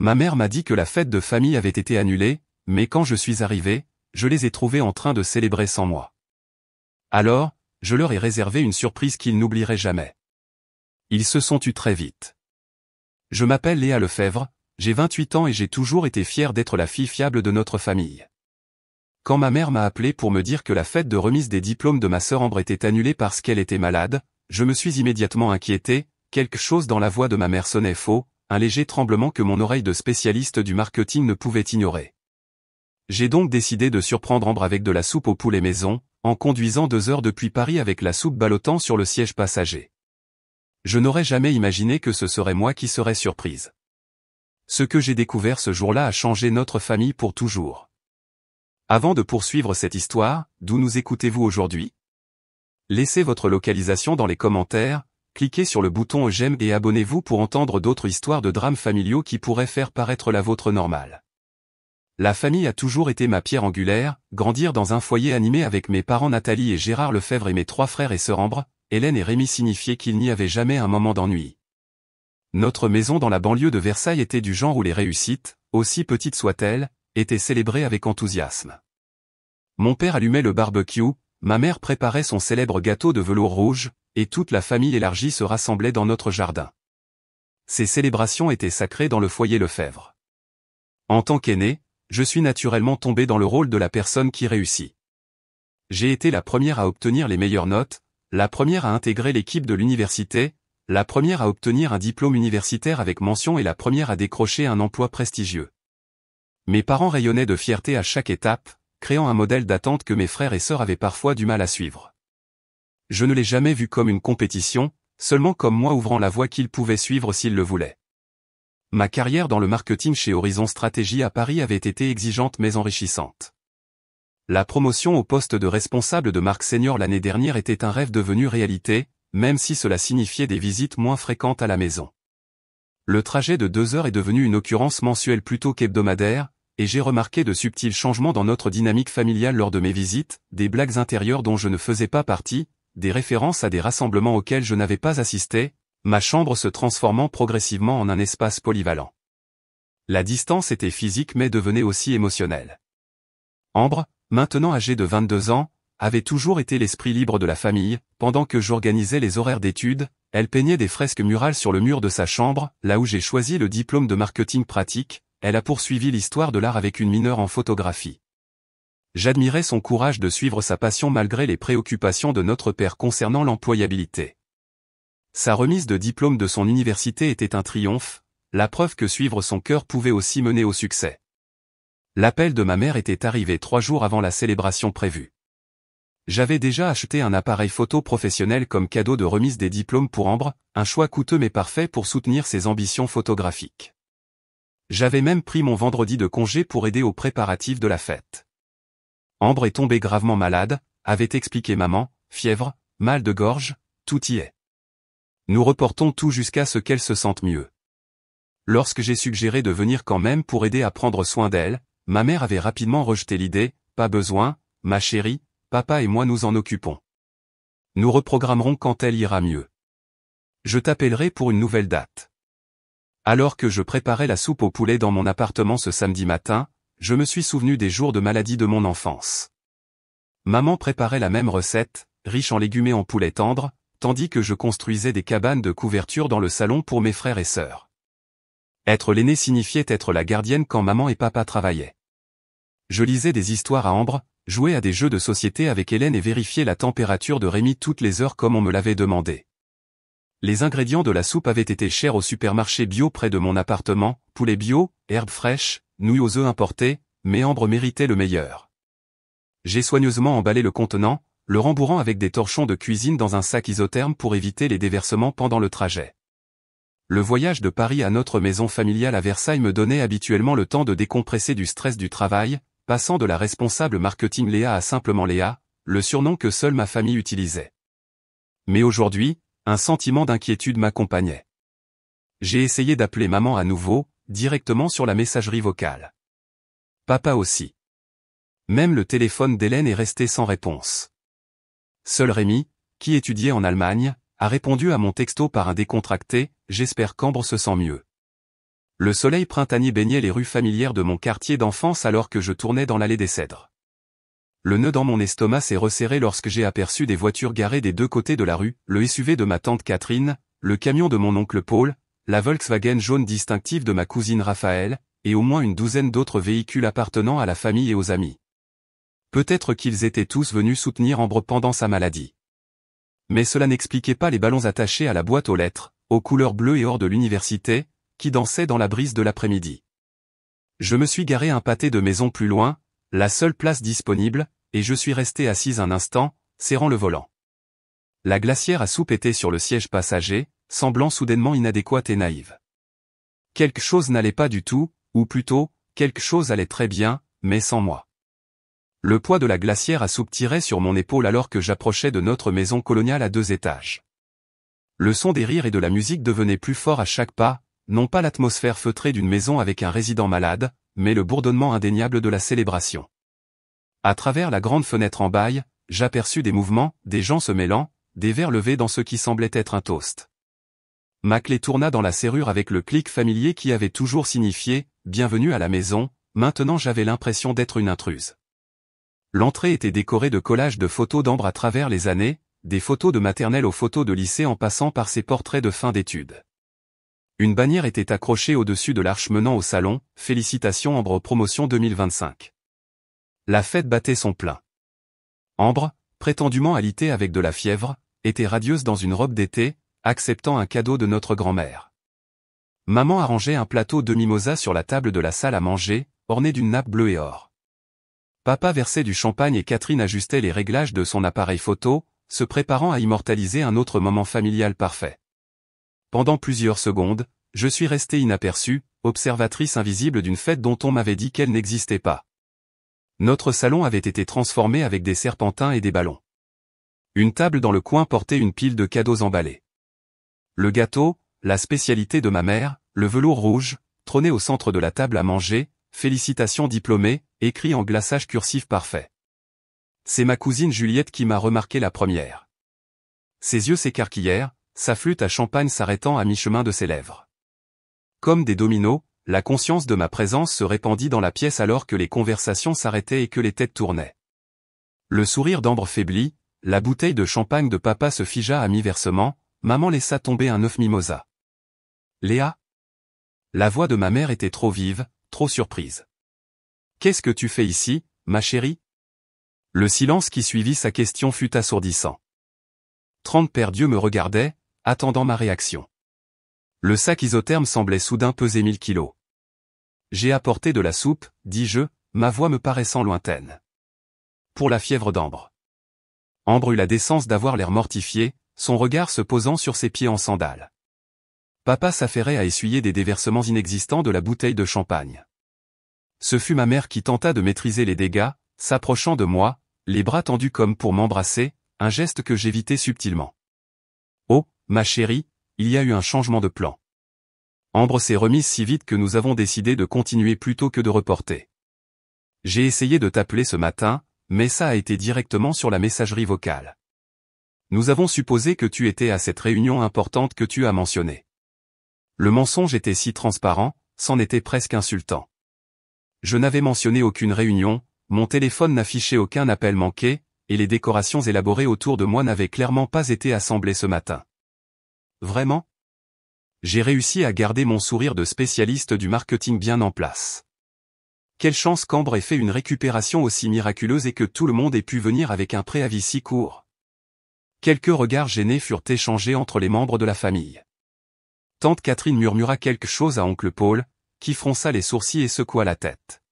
Ma mère m'a dit que la fête de famille avait été annulée, mais quand je suis arrivé, je les ai trouvés en train de célébrer sans moi. Alors, je leur ai réservé une surprise qu'ils n'oublieraient jamais. Ils se sont tus très vite. Je m'appelle Léa Lefebvre, j'ai 28 ans et j'ai toujours été fière d'être la fille fiable de notre famille. Quand ma mère m'a appelé pour me dire que la fête de remise des diplômes de ma sœur Ambre était annulée parce qu'elle était malade, je me suis immédiatement inquiété, quelque chose dans la voix de ma mère sonnait faux, un léger tremblement que mon oreille de spécialiste du marketing ne pouvait ignorer. J'ai donc décidé de surprendre Ambre avec de la soupe au poulet maison, en conduisant 2 heures depuis Paris avec la soupe ballottant sur le siège passager. Je n'aurais jamais imaginé que ce serait moi qui serais surprise. Ce que j'ai découvert ce jour-là a changé notre famille pour toujours. Avant de poursuivre cette histoire, d'où nous écoutez-vous aujourd'hui? Laissez votre localisation dans les commentaires, cliquez sur le bouton j'aime et abonnez-vous pour entendre d'autres histoires de drames familiaux qui pourraient faire paraître la vôtre normale. La famille a toujours été ma pierre angulaire, grandir dans un foyer animé avec mes parents Nathalie et Gérard Lefebvre et mes 3 frères et sœurs Ambre, Hélène et Rémi signifiait qu'il n'y avait jamais un moment d'ennui. Notre maison dans la banlieue de Versailles était du genre où les réussites, aussi petites soient-elles, étaient célébrées avec enthousiasme. Mon père allumait le barbecue, ma mère préparait son célèbre gâteau de velours rouge, et toute la famille élargie se rassemblait dans notre jardin. Ces célébrations étaient sacrées dans le foyer Lefebvre. En tant qu'aîné, je suis naturellement tombé dans le rôle de la personne qui réussit. J'ai été la première à obtenir les meilleures notes, la première à intégrer l'équipe de l'université, la première à obtenir un diplôme universitaire avec mention et la première à décrocher un emploi prestigieux. Mes parents rayonnaient de fierté à chaque étape, créant un modèle d'attente que mes frères et sœurs avaient parfois du mal à suivre. Je ne l'ai jamais vu comme une compétition, seulement comme moi ouvrant la voie qu'ils pouvaient suivre s'ils le voulaient. Ma carrière dans le marketing chez Horizon Stratégie à Paris avait été exigeante mais enrichissante. La promotion au poste de responsable de marque senior l'année dernière était un rêve devenu réalité, même si cela signifiait des visites moins fréquentes à la maison. Le trajet de 2 heures est devenu une occurrence mensuelle plutôt qu'hebdomadaire, et j'ai remarqué de subtils changements dans notre dynamique familiale lors de mes visites, des blagues intérieures dont je ne faisais pas partie, des références à des rassemblements auxquels je n'avais pas assisté, ma chambre se transformant progressivement en un espace polyvalent. La distance était physique mais devenait aussi émotionnelle. Ambre, maintenant âgée de 22 ans, avait toujours été l'esprit libre de la famille, pendant que j'organisais les horaires d'études, elle peignait des fresques murales sur le mur de sa chambre, là où j'ai choisi le diplôme de marketing pratique, elle a poursuivi l'histoire de l'art avec une mineure en photographie. J'admirais son courage de suivre sa passion malgré les préoccupations de notre père concernant l'employabilité. Sa remise de diplôme de son université était un triomphe, la preuve que suivre son cœur pouvait aussi mener au succès. L'appel de ma mère était arrivé 3 jours avant la célébration prévue. J'avais déjà acheté un appareil photo professionnel comme cadeau de remise des diplômes pour Ambre, un choix coûteux mais parfait pour soutenir ses ambitions photographiques. J'avais même pris mon vendredi de congé pour aider aux préparatifs de la fête. Ambre est tombée gravement malade, avait expliqué maman, fièvre, mal de gorge, tout y est. Nous reportons tout jusqu'à ce qu'elle se sente mieux. Lorsque j'ai suggéré de venir quand même pour aider à prendre soin d'elle, ma mère avait rapidement rejeté l'idée, pas besoin, ma chérie, papa et moi nous en occupons. Nous reprogrammerons quand elle ira mieux. Je t'appellerai pour une nouvelle date. Alors que je préparais la soupe au poulet dans mon appartement ce samedi matin, je me suis souvenu des jours de maladie de mon enfance. Maman préparait la même recette, riche en légumes et en poulet tendre, tandis que je construisais des cabanes de couverture dans le salon pour mes frères et sœurs. Être l'aîné signifiait être la gardienne quand maman et papa travaillaient. Je lisais des histoires à Ambre, jouais à des jeux de société avec Hélène et vérifiais la température de Rémi toutes les heures comme on me l'avait demandé. Les ingrédients de la soupe avaient été chers au supermarché bio près de mon appartement, poulet bio, herbes fraîches, nouilles aux œufs importés, mais Ambre méritait le meilleur. J'ai soigneusement emballé le contenant, le rembourrant avec des torchons de cuisine dans un sac isotherme pour éviter les déversements pendant le trajet. Le voyage de Paris à notre maison familiale à Versailles me donnait habituellement le temps de décompresser du stress du travail, passant de la responsable marketing Léa à simplement Léa, le surnom que seule ma famille utilisait. Mais aujourd'hui, un sentiment d'inquiétude m'accompagnait. J'ai essayé d'appeler maman à nouveau, directement sur la messagerie vocale. Papa aussi. Même le téléphone d'Hélène est resté sans réponse. Seul Rémi, qui étudiait en Allemagne, a répondu à mon texto par un décontracté, j'espère qu'Ambre se sent mieux. Le soleil printanier baignait les rues familières de mon quartier d'enfance alors que je tournais dans l'allée des Cèdres. Le nœud dans mon estomac s'est resserré lorsque j'ai aperçu des voitures garées des deux côtés de la rue, le SUV de ma tante Catherine, le camion de mon oncle Paul, la Volkswagen jaune distinctive de ma cousine Raphaël, et au moins une douzaine d'autres véhicules appartenant à la famille et aux amis. Peut-être qu'ils étaient tous venus soutenir Ambre pendant sa maladie. Mais cela n'expliquait pas les ballons attachés à la boîte aux lettres, aux couleurs bleues et or de l'université, qui dansaient dans la brise de l'après-midi. Je me suis garé un pâté de maison plus loin, la seule place disponible, et je suis resté assise un instant, serrant le volant. La glacière à soupe était sur le siège passager, semblant soudainement inadéquate et naïve. Quelque chose n'allait pas du tout, ou plutôt, quelque chose allait très bien, mais sans moi. Le poids de la glacière à soupe tirait sur mon épaule alors que j'approchais de notre maison coloniale à 2 étages. Le son des rires et de la musique devenait plus fort à chaque pas, non pas l'atmosphère feutrée d'une maison avec un résident malade, mais le bourdonnement indéniable de la célébration. À travers la grande fenêtre en bail, j'aperçus des mouvements, des gens se mêlant, des verres levés dans ce qui semblait être un toast. Ma clé tourna dans la serrure avec le clic familier qui avait toujours signifié « Bienvenue à la maison », maintenant j'avais l'impression d'être une intruse. L'entrée était décorée de collages de photos d'Ambre à travers les années, des photos de maternelle aux photos de lycée en passant par ses portraits de fin d'études. Une bannière était accrochée au-dessus de l'arche menant au salon, « Félicitations Ambre promotion 2025 ». La fête battait son plein. Ambre, prétendument alitée avec de la fièvre, était radieuse dans une robe d'été, acceptant un cadeau de notre grand-mère. Maman arrangeait un plateau de mimosa sur la table de la salle à manger, orné d'une nappe bleue et or. Papa versait du champagne et Catherine ajustait les réglages de son appareil photo, se préparant à immortaliser un autre moment familial parfait. Pendant plusieurs secondes, je suis resté inaperçu, observatrice invisible d'une fête dont on m'avait dit qu'elle n'existait pas. Notre salon avait été transformé avec des serpentins et des ballons. Une table dans le coin portait une pile de cadeaux emballés. Le gâteau, la spécialité de ma mère, le velours rouge, trônait au centre de la table à manger, félicitations diplômée, écrit en glaçage cursif parfait. C'est ma cousine Juliette qui m'a remarqué la première. Ses yeux s'écarquillèrent, sa flûte à champagne s'arrêtant à mi-chemin de ses lèvres. Comme des dominos, la conscience de ma présence se répandit dans la pièce alors que les conversations s'arrêtaient et que les têtes tournaient. Le sourire d'Ambre faiblit, la bouteille de champagne de papa se figea à mi-versement, maman laissa tomber un œuf mimosa. Léa? La voix de ma mère était trop vive, trop surprise. Qu'est-ce que tu fais ici, ma chérie? Le silence qui suivit sa question fut assourdissant. 30 paires d'yeux me regardaient, attendant ma réaction. Le sac isotherme semblait soudain peser 1000 kilos. J'ai apporté de la soupe, dis-je, ma voix me paraissant lointaine. Pour la fièvre d'Ambre. Ambre eut la décence d'avoir l'air mortifié, son regard se posant sur ses pieds en sandales. Papa s'affairait à essuyer des déversements inexistants de la bouteille de champagne. Ce fut ma mère qui tenta de maîtriser les dégâts, s'approchant de moi, les bras tendus comme pour m'embrasser, un geste que j'évitais subtilement. Oh, ma chérie, il y a eu un changement de plan. Ambre s'est remise si vite que nous avons décidé de continuer plutôt que de reporter. J'ai essayé de t'appeler ce matin, mais ça a été directement sur la messagerie vocale. Nous avons supposé que tu étais à cette réunion importante que tu as mentionnée. Le mensonge était si transparent, c'en était presque insultant. Je n'avais mentionné aucune réunion, mon téléphone n'affichait aucun appel manqué, et les décorations élaborées autour de moi n'avaient clairement pas été assemblées ce matin. Vraiment? J'ai réussi à garder mon sourire de spécialiste du marketing bien en place. Quelle chance qu'Ambre ait fait une récupération aussi miraculeuse et que tout le monde ait pu venir avec un préavis si court. Quelques regards gênés furent échangés entre les membres de la famille. Tante Catherine murmura quelque chose à oncle Paul, qui fronça les sourcils et secoua la tête.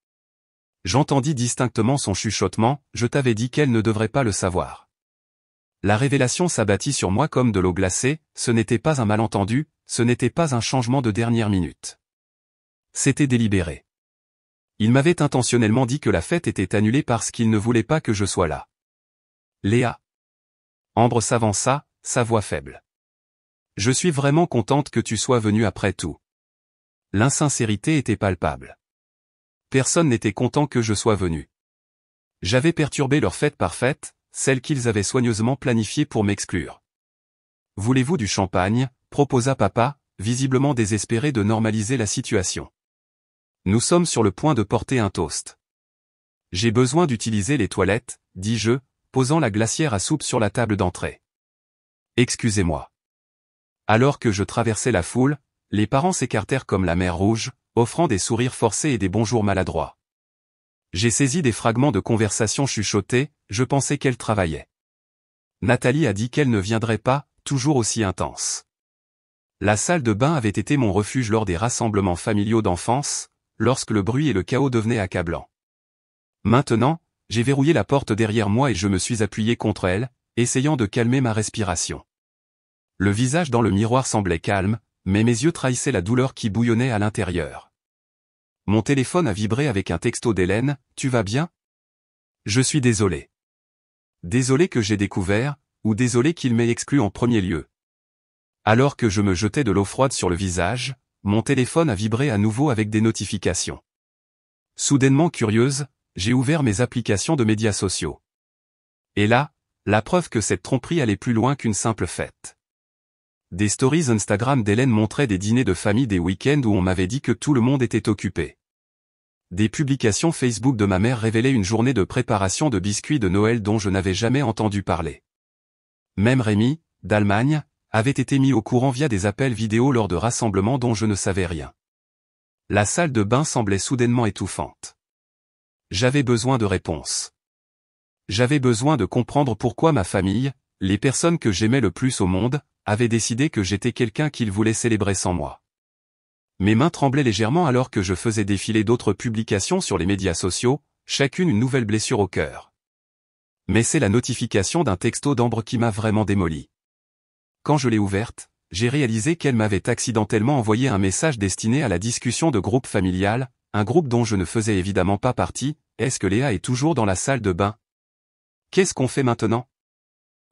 J'entendis distinctement son chuchotement, je t'avais dit qu'elle ne devrait pas le savoir. La révélation s'abattit sur moi comme de l'eau glacée, ce n'était pas un malentendu, ce n'était pas un changement de dernière minute. C'était délibéré. Il m'avait intentionnellement dit que la fête était annulée parce qu'il ne voulait pas que je sois là. Léa. Ambre s'avança, sa voix faible. Je suis vraiment contente que tu sois venue après tout. L'insincérité était palpable. Personne n'était content que je sois venu. J'avais perturbé leur fête parfaite, celle qu'ils avaient soigneusement planifiée pour m'exclure. Voulez-vous du champagne, proposa papa, visiblement désespérée de normaliser la situation. Nous sommes sur le point de porter un toast. J'ai besoin d'utiliser les toilettes, dis-je, posant la glacière à soupe sur la table d'entrée. Excusez-moi. Alors que je traversais la foule, les parents s'écartèrent comme la mer Rouge, offrant des sourires forcés et des bonjours maladroits. J'ai saisi des fragments de conversation chuchotés, je pensais qu'elle travaillait. Nathalie a dit qu'elle ne viendrait pas, toujours aussi intense. La salle de bain avait été mon refuge lors des rassemblements familiaux d'enfance, lorsque le bruit et le chaos devenaient accablants. Maintenant, j'ai verrouillé la porte derrière moi et je me suis appuyé contre elle, essayant de calmer ma respiration. Le visage dans le miroir semblait calme, mais mes yeux trahissaient la douleur qui bouillonnait à l'intérieur. Mon téléphone a vibré avec un texto d'Hélène, « Tu vas bien ? Je suis désolé. Désolé que j'ai découvert, ou désolé qu'il m'ait exclu en premier lieu. » Alors que je me jetais de l'eau froide sur le visage, mon téléphone a vibré à nouveau avec des notifications. Soudainement curieuse, j'ai ouvert mes applications de médias sociaux. Et là, la preuve que cette tromperie allait plus loin qu'une simple fête. Des stories Instagram d'Hélène montraient des dîners de famille des week-ends où on m'avait dit que tout le monde était occupé. Des publications Facebook de ma mère révélaient une journée de préparation de biscuits de Noël dont je n'avais jamais entendu parler. Même Rémi, d'Allemagne, avait été mis au courant via des appels vidéo lors de rassemblements dont je ne savais rien. La salle de bain semblait soudainement étouffante. J'avais besoin de réponses. J'avais besoin de comprendre pourquoi ma famille, les personnes que j'aimais le plus au monde, avaient décidé que j'étais quelqu'un qu'ils voulaient célébrer sans moi. Mes mains tremblaient légèrement alors que je faisais défiler d'autres publications sur les médias sociaux, chacune une nouvelle blessure au cœur. Mais c'est la notification d'un texto d'Ambre qui m'a vraiment démoli. Quand je l'ai ouverte, j'ai réalisé qu'elle m'avait accidentellement envoyé un message destiné à la discussion de groupe familial, un groupe dont je ne faisais évidemment pas partie. Est-ce que Léa est toujours dans la salle de bain? Qu'est-ce qu'on fait maintenant?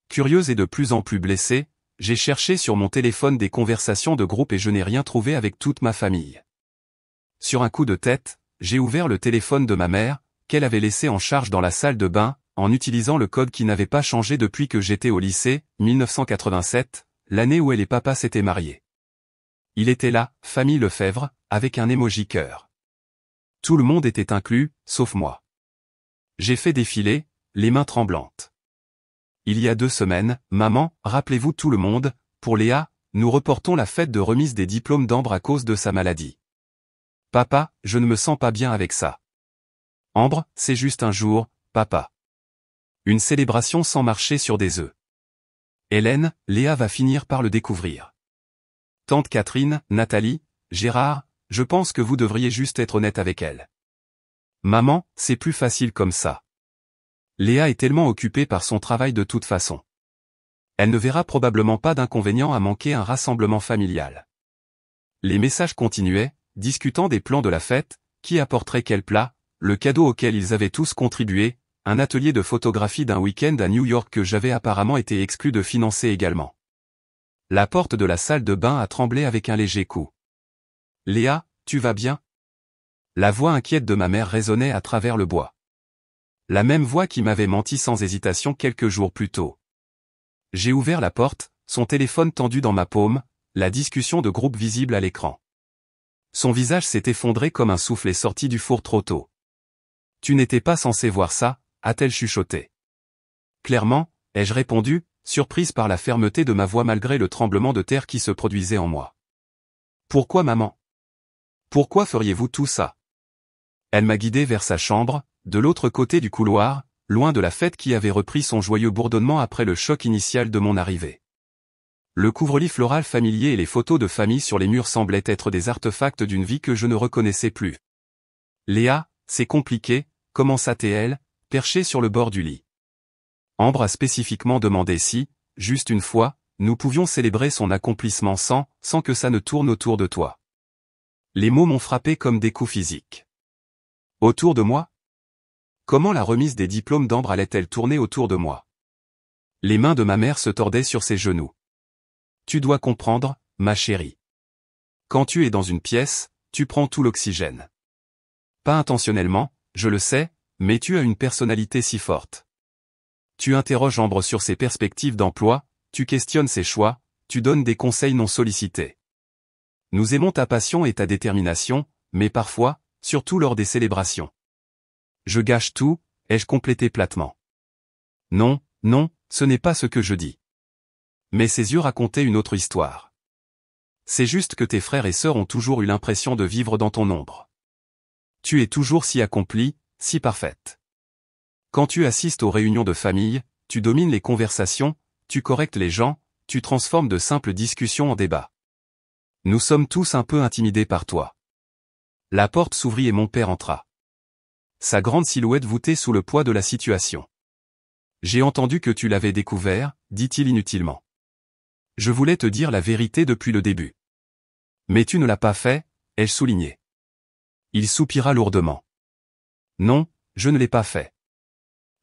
Curieuse et de plus en plus blessée, j'ai cherché sur mon téléphone des conversations de groupe et je n'ai rien trouvé avec toute ma famille. Sur un coup de tête, j'ai ouvert le téléphone de ma mère, qu'elle avait laissé en charge dans la salle de bain, en utilisant le code qui n'avait pas changé depuis que j'étais au lycée, 1987, l'année où elle et papa s'étaient mariés. Il était là, famille Lefebvre, avec un emoji cœur. Tout le monde était inclus, sauf moi. J'ai fait défiler, les mains tremblantes. Il y a 2 semaines, maman, rappelez-vous tout le monde, pour Léa, nous reportons la fête de remise des diplômes d'Ambre à cause de sa maladie. Papa, je ne me sens pas bien avec ça. Ambre, c'est juste un jour, papa. Une célébration sans marcher sur des œufs. Hélène, Léa va finir par le découvrir. Tante Catherine, Nathalie, Gérard, je pense que vous devriez juste être honnête avec elle. Maman, c'est plus facile comme ça. Léa est tellement occupée par son travail de toute façon. Elle ne verra probablement pas d'inconvénient à manquer un rassemblement familial. Les messages continuaient, discutant des plans de la fête, qui apporterait quel plat, le cadeau auquel ils avaient tous contribué, un atelier de photographie d'un week-end à New York que j'avais apparemment été exclu de financer également. La porte de la salle de bain a tremblé avec un léger coup. Léa, tu vas bien? La voix inquiète de ma mère résonnait à travers le bois. La même voix qui m'avait menti sans hésitation quelques jours plus tôt. J'ai ouvert la porte, son téléphone tendu dans ma paume, la discussion de groupe visible à l'écran. Son visage s'est effondré comme un soufflet sorti du four trop tôt. Tu n'étais pas censé voir ça, a-t-elle chuchoté. Clairement, ai-je répondu, surprise par la fermeté de ma voix malgré le tremblement de terre qui se produisait en moi. Pourquoi maman? Pourquoi feriez-vous tout ça? Elle m'a guidé vers sa chambre, de l'autre côté du couloir, loin de la fête qui avait repris son joyeux bourdonnement après le choc initial de mon arrivée. Le couvre-lit floral familier et les photos de famille sur les murs semblaient être des artefacts d'une vie que je ne reconnaissais plus. Léa, c'est compliqué, commença-t-elle, perchée sur le bord du lit. Ambre a spécifiquement demandé si, juste une fois, nous pouvions célébrer son accomplissement sans que ça ne tourne autour de toi. Les mots m'ont frappé comme des coups physiques. Autour de moi? Comment la remise des diplômes d'Ambre allait-elle tourner autour de moi? Les mains de ma mère se tordaient sur ses genoux. Tu dois comprendre, ma chérie. Quand tu es dans une pièce, tu prends tout l'oxygène. Pas intentionnellement, je le sais, mais tu as une personnalité si forte. Tu interroges Ambre sur ses perspectives d'emploi, tu questionnes ses choix, tu donnes des conseils non sollicités. Nous aimons ta passion et ta détermination, mais parfois, surtout lors des célébrations. Je gâche tout, ai-je complété platement. Non, non, ce n'est pas ce que je dis. Mais ses yeux racontaient une autre histoire. C'est juste que tes frères et sœurs ont toujours eu l'impression de vivre dans ton ombre. Tu es toujours si accomplie, si parfaite. Quand tu assistes aux réunions de famille, tu domines les conversations, tu correctes les gens, tu transformes de simples discussions en débats. Nous sommes tous un peu intimidés par toi. La porte s'ouvrit et mon père entra. Sa grande silhouette voûtée sous le poids de la situation. J'ai entendu que tu l'avais découvert, dit-il inutilement. Je voulais te dire la vérité depuis le début. Mais tu ne l'as pas fait, ai-je souligné. Il soupira lourdement. Non, je ne l'ai pas fait.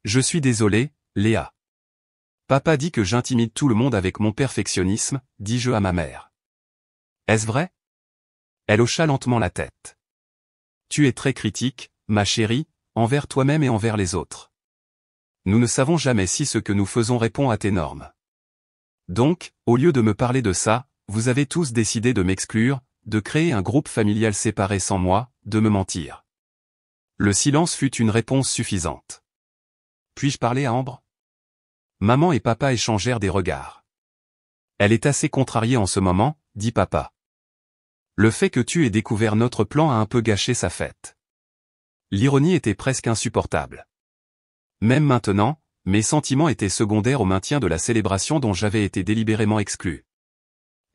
Je suis désolé, Léa. Papa dit que j'intimide tout le monde avec mon perfectionnisme, dis-je à ma mère. Est-ce vrai? Elle hocha lentement la tête. Tu es très critique, ma chérie, envers toi-même et envers les autres. Nous ne savons jamais si ce que nous faisons répond à tes normes. Donc, au lieu de me parler de ça, vous avez tous décidé de m'exclure, de créer un groupe familial séparé sans moi, de me mentir. Le silence fut une réponse suffisante. Puis-je parler à Ambre? Maman et papa échangèrent des regards. Elle est assez contrariée en ce moment, dit papa. Le fait que tu aies découvert notre plan a un peu gâché sa fête. L'ironie était presque insupportable. Même maintenant, mes sentiments étaient secondaires au maintien de la célébration dont j'avais été délibérément exclu.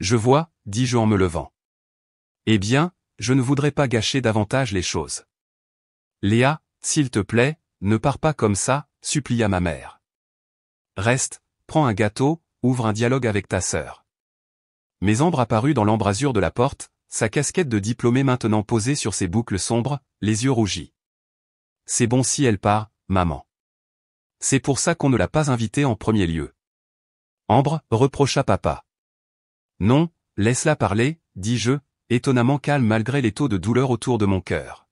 Je vois, dis-je en me levant. Eh bien, je ne voudrais pas gâcher davantage les choses. Léa, s'il te plaît, ne pars pas comme ça, supplia ma mère. Reste, prends un gâteau, ouvre un dialogue avec ta sœur. Mais Ambre apparut dans l'embrasure de la porte, sa casquette de diplômée maintenant posée sur ses boucles sombres, les yeux rougis. C'est bon si elle part, maman. C'est pour ça qu'on ne l'a pas invitée en premier lieu. Ambre, reprocha papa. Non, laisse-la parler, dis-je, étonnamment calme malgré les taux de douleur autour de mon cœur.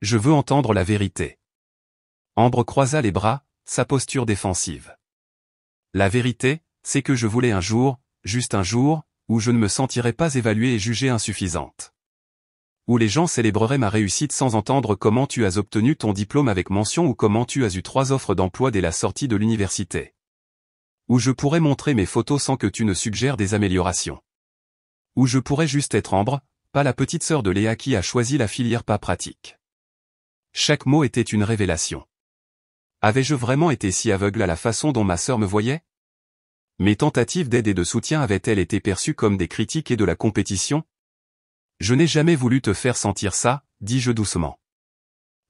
Je veux entendre la vérité. Ambre croisa les bras, sa posture défensive. La vérité, c'est que je voulais un jour, juste un jour, où je ne me sentirais pas évaluée et jugée insuffisante. Où les gens célébreraient ma réussite sans entendre comment tu as obtenu ton diplôme avec mention ou comment tu as eu 3 offres d'emploi dès la sortie de l'université. Où je pourrais montrer mes photos sans que tu ne suggères des améliorations. Où je pourrais juste être Ambre, pas la petite sœur de Léa qui a choisi la filière pas pratique. Chaque mot était une révélation. Avais-je vraiment été si aveugle à la façon dont ma sœur me voyait? Mes tentatives d'aide et de soutien avaient-elles été perçues comme des critiques et de la compétition? Je n'ai jamais voulu te faire sentir ça, dis-je doucement.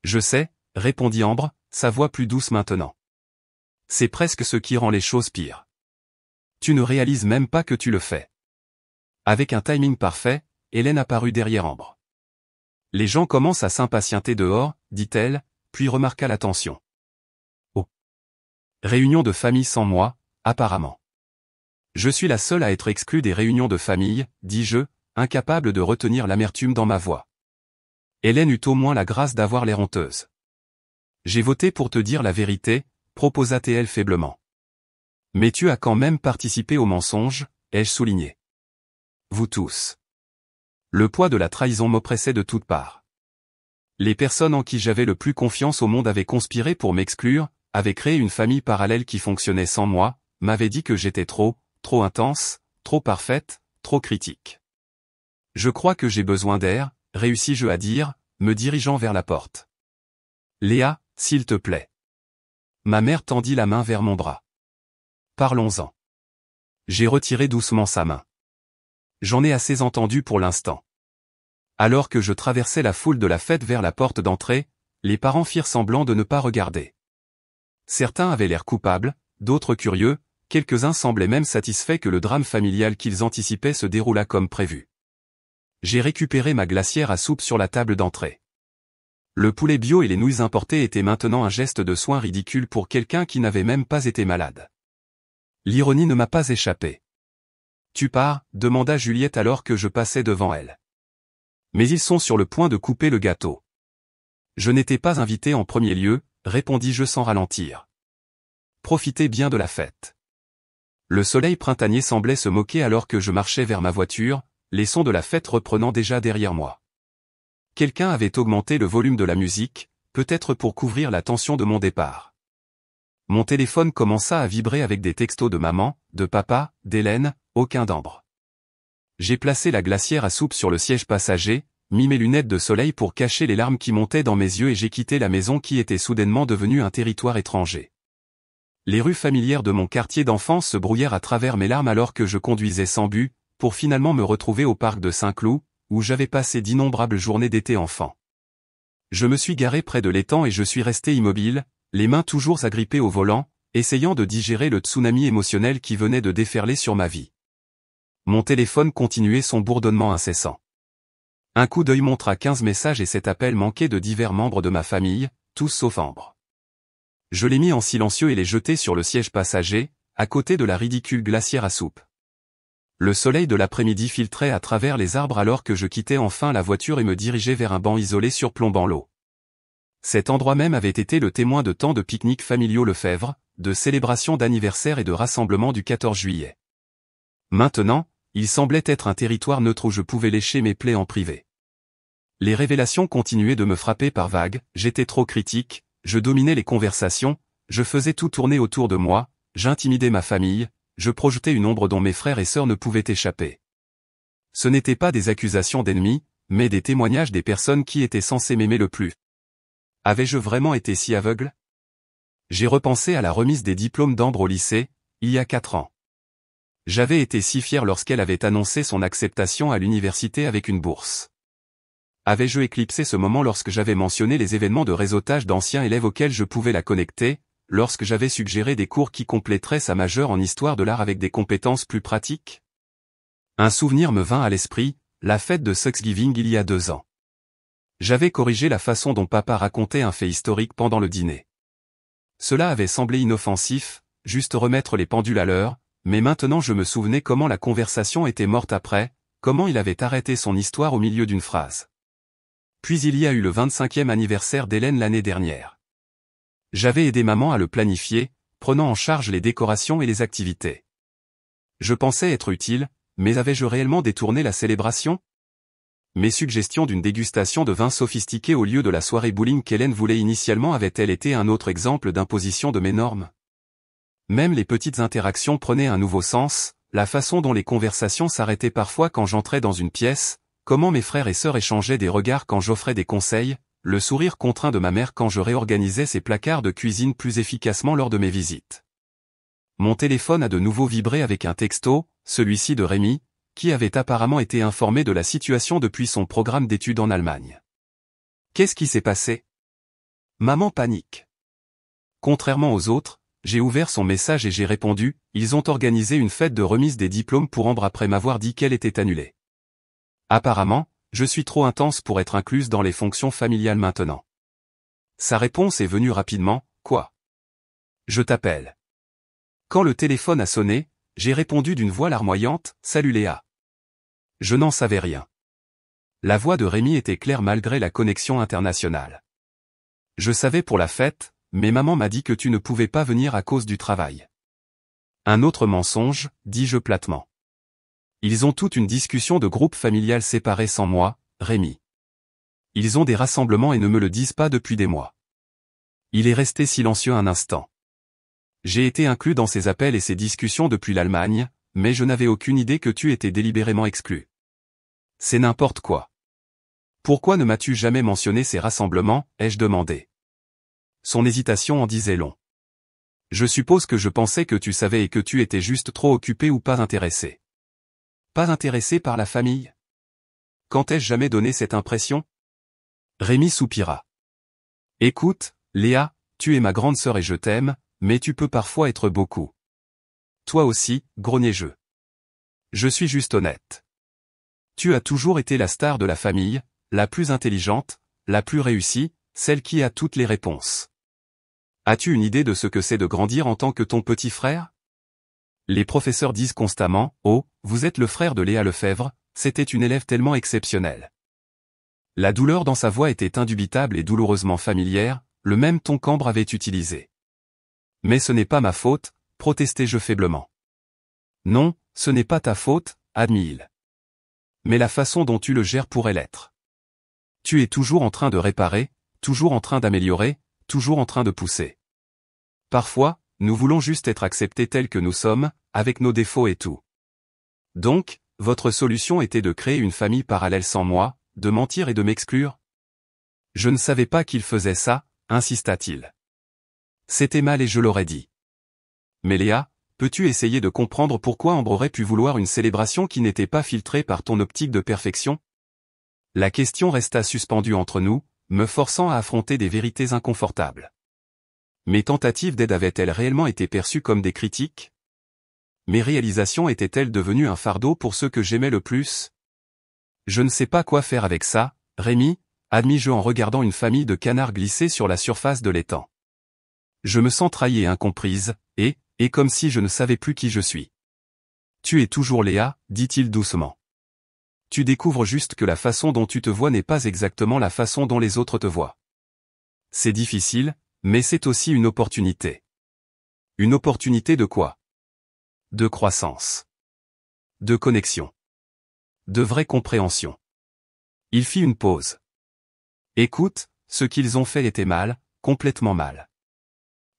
Je sais, répondit Ambre, sa voix plus douce maintenant. C'est presque ce qui rend les choses pires. Tu ne réalises même pas que tu le fais. Avec un timing parfait, Hélène apparut derrière Ambre. Les gens commencent à s'impatienter dehors, dit-elle, puis remarqua la tension. Oh. Réunion de famille sans moi, apparemment. Je suis la seule à être exclue des réunions de famille, dis-je, incapable de retenir l'amertume dans ma voix. Hélène eut au moins la grâce d'avoir l'air honteuse. J'ai voté pour te dire la vérité, proposa-t-elle faiblement. Mais tu as quand même participé au mensonge, ai-je souligné. Vous tous. Le poids de la trahison m'oppressait de toutes parts. Les personnes en qui j'avais le plus confiance au monde avaient conspiré pour m'exclure, avaient créé une famille parallèle qui fonctionnait sans moi, m'avaient dit que j'étais trop intense, trop parfaite, trop critique. Je crois que j'ai besoin d'air, réussis-je à dire, me dirigeant vers la porte. Léa, s'il te plaît. Ma mère tendit la main vers mon bras. Parlons-en. J'ai retiré doucement sa main. J'en ai assez entendu pour l'instant. Alors que je traversais la foule de la fête vers la porte d'entrée, les parents firent semblant de ne pas regarder. Certains avaient l'air coupables, d'autres curieux, quelques-uns semblaient même satisfaits que le drame familial qu'ils anticipaient se déroulât comme prévu. J'ai récupéré ma glacière à soupe sur la table d'entrée. Le poulet bio et les nouilles importées étaient maintenant un geste de soin ridicule pour quelqu'un qui n'avait même pas été malade. L'ironie ne m'a pas échappé. Tu pars, demanda Juliette alors que je passais devant elle. Mais ils sont sur le point de couper le gâteau. Je n'étais pas invité en premier lieu, répondis-je sans ralentir. Profitez bien de la fête. Le soleil printanier semblait se moquer alors que je marchais vers ma voiture, les sons de la fête reprenant déjà derrière moi. Quelqu'un avait augmenté le volume de la musique, peut-être pour couvrir la tension de mon départ. Mon téléphone commença à vibrer avec des textos de maman, de papa, d'Hélène, aucun d'Ambre. J'ai placé la glacière à soupe sur le siège passager, mis mes lunettes de soleil pour cacher les larmes qui montaient dans mes yeux et j'ai quitté la maison qui était soudainement devenue un territoire étranger. Les rues familières de mon quartier d'enfance se brouillèrent à travers mes larmes alors que je conduisais sans but, pour finalement me retrouver au parc de Saint-Cloud, où j'avais passé d'innombrables journées d'été enfant. Je me suis garé près de l'étang et je suis resté immobile, les mains toujours agrippées au volant, essayant de digérer le tsunami émotionnel qui venait de déferler sur ma vie. Mon téléphone continuait son bourdonnement incessant. Un coup d'œil montra 15 messages et cet appel manquait de divers membres de ma famille, tous sauf Ambre. Je l'ai mis en silencieux et l'ai jeté sur le siège passager, à côté de la ridicule glacière à soupe. Le soleil de l'après-midi filtrait à travers les arbres alors que je quittais enfin la voiture et me dirigeais vers un banc isolé surplombant l'eau. Cet endroit même avait été le témoin de tant de pique-niques familiaux Lefebvre, de célébrations d'anniversaire et de rassemblements du 14 juillet. Maintenant, il semblait être un territoire neutre où je pouvais lécher mes plaies en privé. Les révélations continuaient de me frapper par vagues, j'étais trop critique, je dominais les conversations, je faisais tout tourner autour de moi, j'intimidais ma famille, je projetais une ombre dont mes frères et sœurs ne pouvaient échapper. Ce n'étaient pas des accusations d'ennemis, mais des témoignages des personnes qui étaient censées m'aimer le plus. Avais-je vraiment été si aveugle? J'ai repensé à la remise des diplômes d'Ambre au lycée, il y a 4 ans. J'avais été si fier lorsqu'elle avait annoncé son acceptation à l'université avec une bourse. Avais-je éclipsé ce moment lorsque j'avais mentionné les événements de réseautage d'anciens élèves auxquels je pouvais la connecter, lorsque j'avais suggéré des cours qui compléteraient sa majeure en histoire de l'art avec des compétences plus pratiques? Un souvenir me vint à l'esprit, la fête de Thanksgiving il y a 2 ans. J'avais corrigé la façon dont papa racontait un fait historique pendant le dîner. Cela avait semblé inoffensif, juste remettre les pendules à l'heure, mais maintenant je me souvenais comment la conversation était morte après, comment il avait arrêté son histoire au milieu d'une phrase. Puis il y a eu le 25e anniversaire d'Hélène l'année dernière. J'avais aidé maman à le planifier, prenant en charge les décorations et les activités. Je pensais être utile, mais avais-je réellement détourné la célébration? Mes suggestions d'une dégustation de vin sophistiqué au lieu de la soirée bowling qu'Hélène voulait initialement avaient-elles été un autre exemple d'imposition de mes normes? Même les petites interactions prenaient un nouveau sens, la façon dont les conversations s'arrêtaient parfois quand j'entrais dans une pièce, comment mes frères et sœurs échangeaient des regards quand j'offrais des conseils, le sourire contraint de ma mère quand je réorganisais ses placards de cuisine plus efficacement lors de mes visites. Mon téléphone a de nouveau vibré avec un texto, celui-ci de Rémi, qui avait apparemment été informé de la situation depuis son programme d'études en Allemagne. Qu'est-ce qui s'est passé? Maman panique. Contrairement aux autres, j'ai ouvert son message et j'ai répondu, ils ont organisé une fête de remise des diplômes pour Ambre après m'avoir dit qu'elle était annulée. Apparemment, je suis trop intense pour être incluse dans les fonctions familiales maintenant. Sa réponse est venue rapidement, quoi? Je t'appelle. Quand le téléphone a sonné, j'ai répondu d'une voix larmoyante, salut Léa. Je n'en savais rien. La voix de Rémi était claire malgré la connexion internationale. Je savais pour la fête, mais maman m'a dit que tu ne pouvais pas venir à cause du travail. Un autre mensonge, dis-je platement. Ils ont toute une discussion de groupe familial séparé sans moi, Rémi. Ils ont des rassemblements et ne me le disent pas depuis des mois. Il est resté silencieux un instant. J'ai été inclus dans ces appels et ces discussions depuis l'Allemagne, mais je n'avais aucune idée que tu étais délibérément exclu. C'est n'importe quoi. Pourquoi ne m'as-tu jamais mentionné ces rassemblements, ai-je demandé. Son hésitation en disait long. Je suppose que je pensais que tu savais et que tu étais juste trop occupé ou pas intéressé. Pas intéressé par la famille? Quand ai-je jamais donné cette impression? Rémi soupira. Écoute, Léa, tu es ma grande sœur et je t'aime, mais tu peux parfois être beaucoup. Toi aussi, grognai-je. Je suis juste honnête. Tu as toujours été la star de la famille, la plus intelligente, la plus réussie, celle qui a toutes les réponses. As-tu une idée de ce que c'est de grandir en tant que ton petit frère? Les professeurs disent constamment, oh, vous êtes le frère de Léa Lefebvre, c'était une élève tellement exceptionnelle. La douleur dans sa voix était indubitable et douloureusement familière, le même ton qu'Ambre avait utilisé. Mais ce n'est pas ma faute, protestai-je faiblement. Non, ce n'est pas ta faute, admis-il. Mais la façon dont tu le gères pourrait l'être. Tu es toujours en train de réparer, toujours en train d'améliorer, toujours en train de pousser. Parfois, nous voulons juste être acceptés tels que nous sommes, avec nos défauts et tout. Donc, votre solution était de créer une famille parallèle sans moi, de mentir et de m'exclure? Je ne savais pas qu'il faisait ça, insista-t-il. C'était mal et je l'aurais dit. Mais Léa, peux-tu essayer de comprendre pourquoi Ambre aurait pu vouloir une célébration qui n'était pas filtrée par ton optique de perfection? La question resta suspendue entre nous, me forçant à affronter des vérités inconfortables. Mes tentatives d'aide avaient-elles réellement été perçues comme des critiques? Mes réalisations étaient-elles devenues un fardeau pour ceux que j'aimais le plus? Je ne sais pas quoi faire avec ça, Rémi, admis-je en regardant une famille de canards glisser sur la surface de l'étang. Je me sens trahie et incomprise, et comme si je ne savais plus qui je suis. Tu es toujours Léa, dit-il doucement. Tu découvres juste que la façon dont tu te vois n'est pas exactement la façon dont les autres te voient. C'est difficile, mais c'est aussi une opportunité. Une opportunité de quoi? De croissance. De connexion. De vraie compréhension. Il fit une pause. Écoute, ce qu'ils ont fait était mal, complètement mal.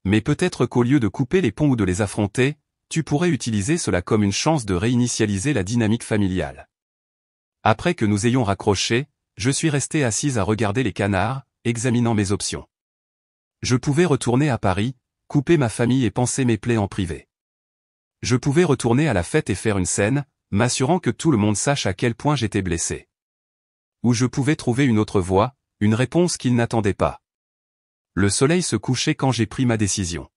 Mais peut-être qu'au lieu de couper les ponts ou de les affronter, tu pourrais utiliser cela comme une chance de réinitialiser la dynamique familiale. Après que nous ayons raccroché, je suis restée assise à regarder les canards, examinant mes options. Je pouvais retourner à Paris, couper ma famille et panser mes plaies en privé. Je pouvais retourner à la fête et faire une scène, m'assurant que tout le monde sache à quel point j'étais blessé. Ou je pouvais trouver une autre voie, une réponse qu'ils n'attendaient pas. Le soleil se couchait quand j'ai pris ma décision.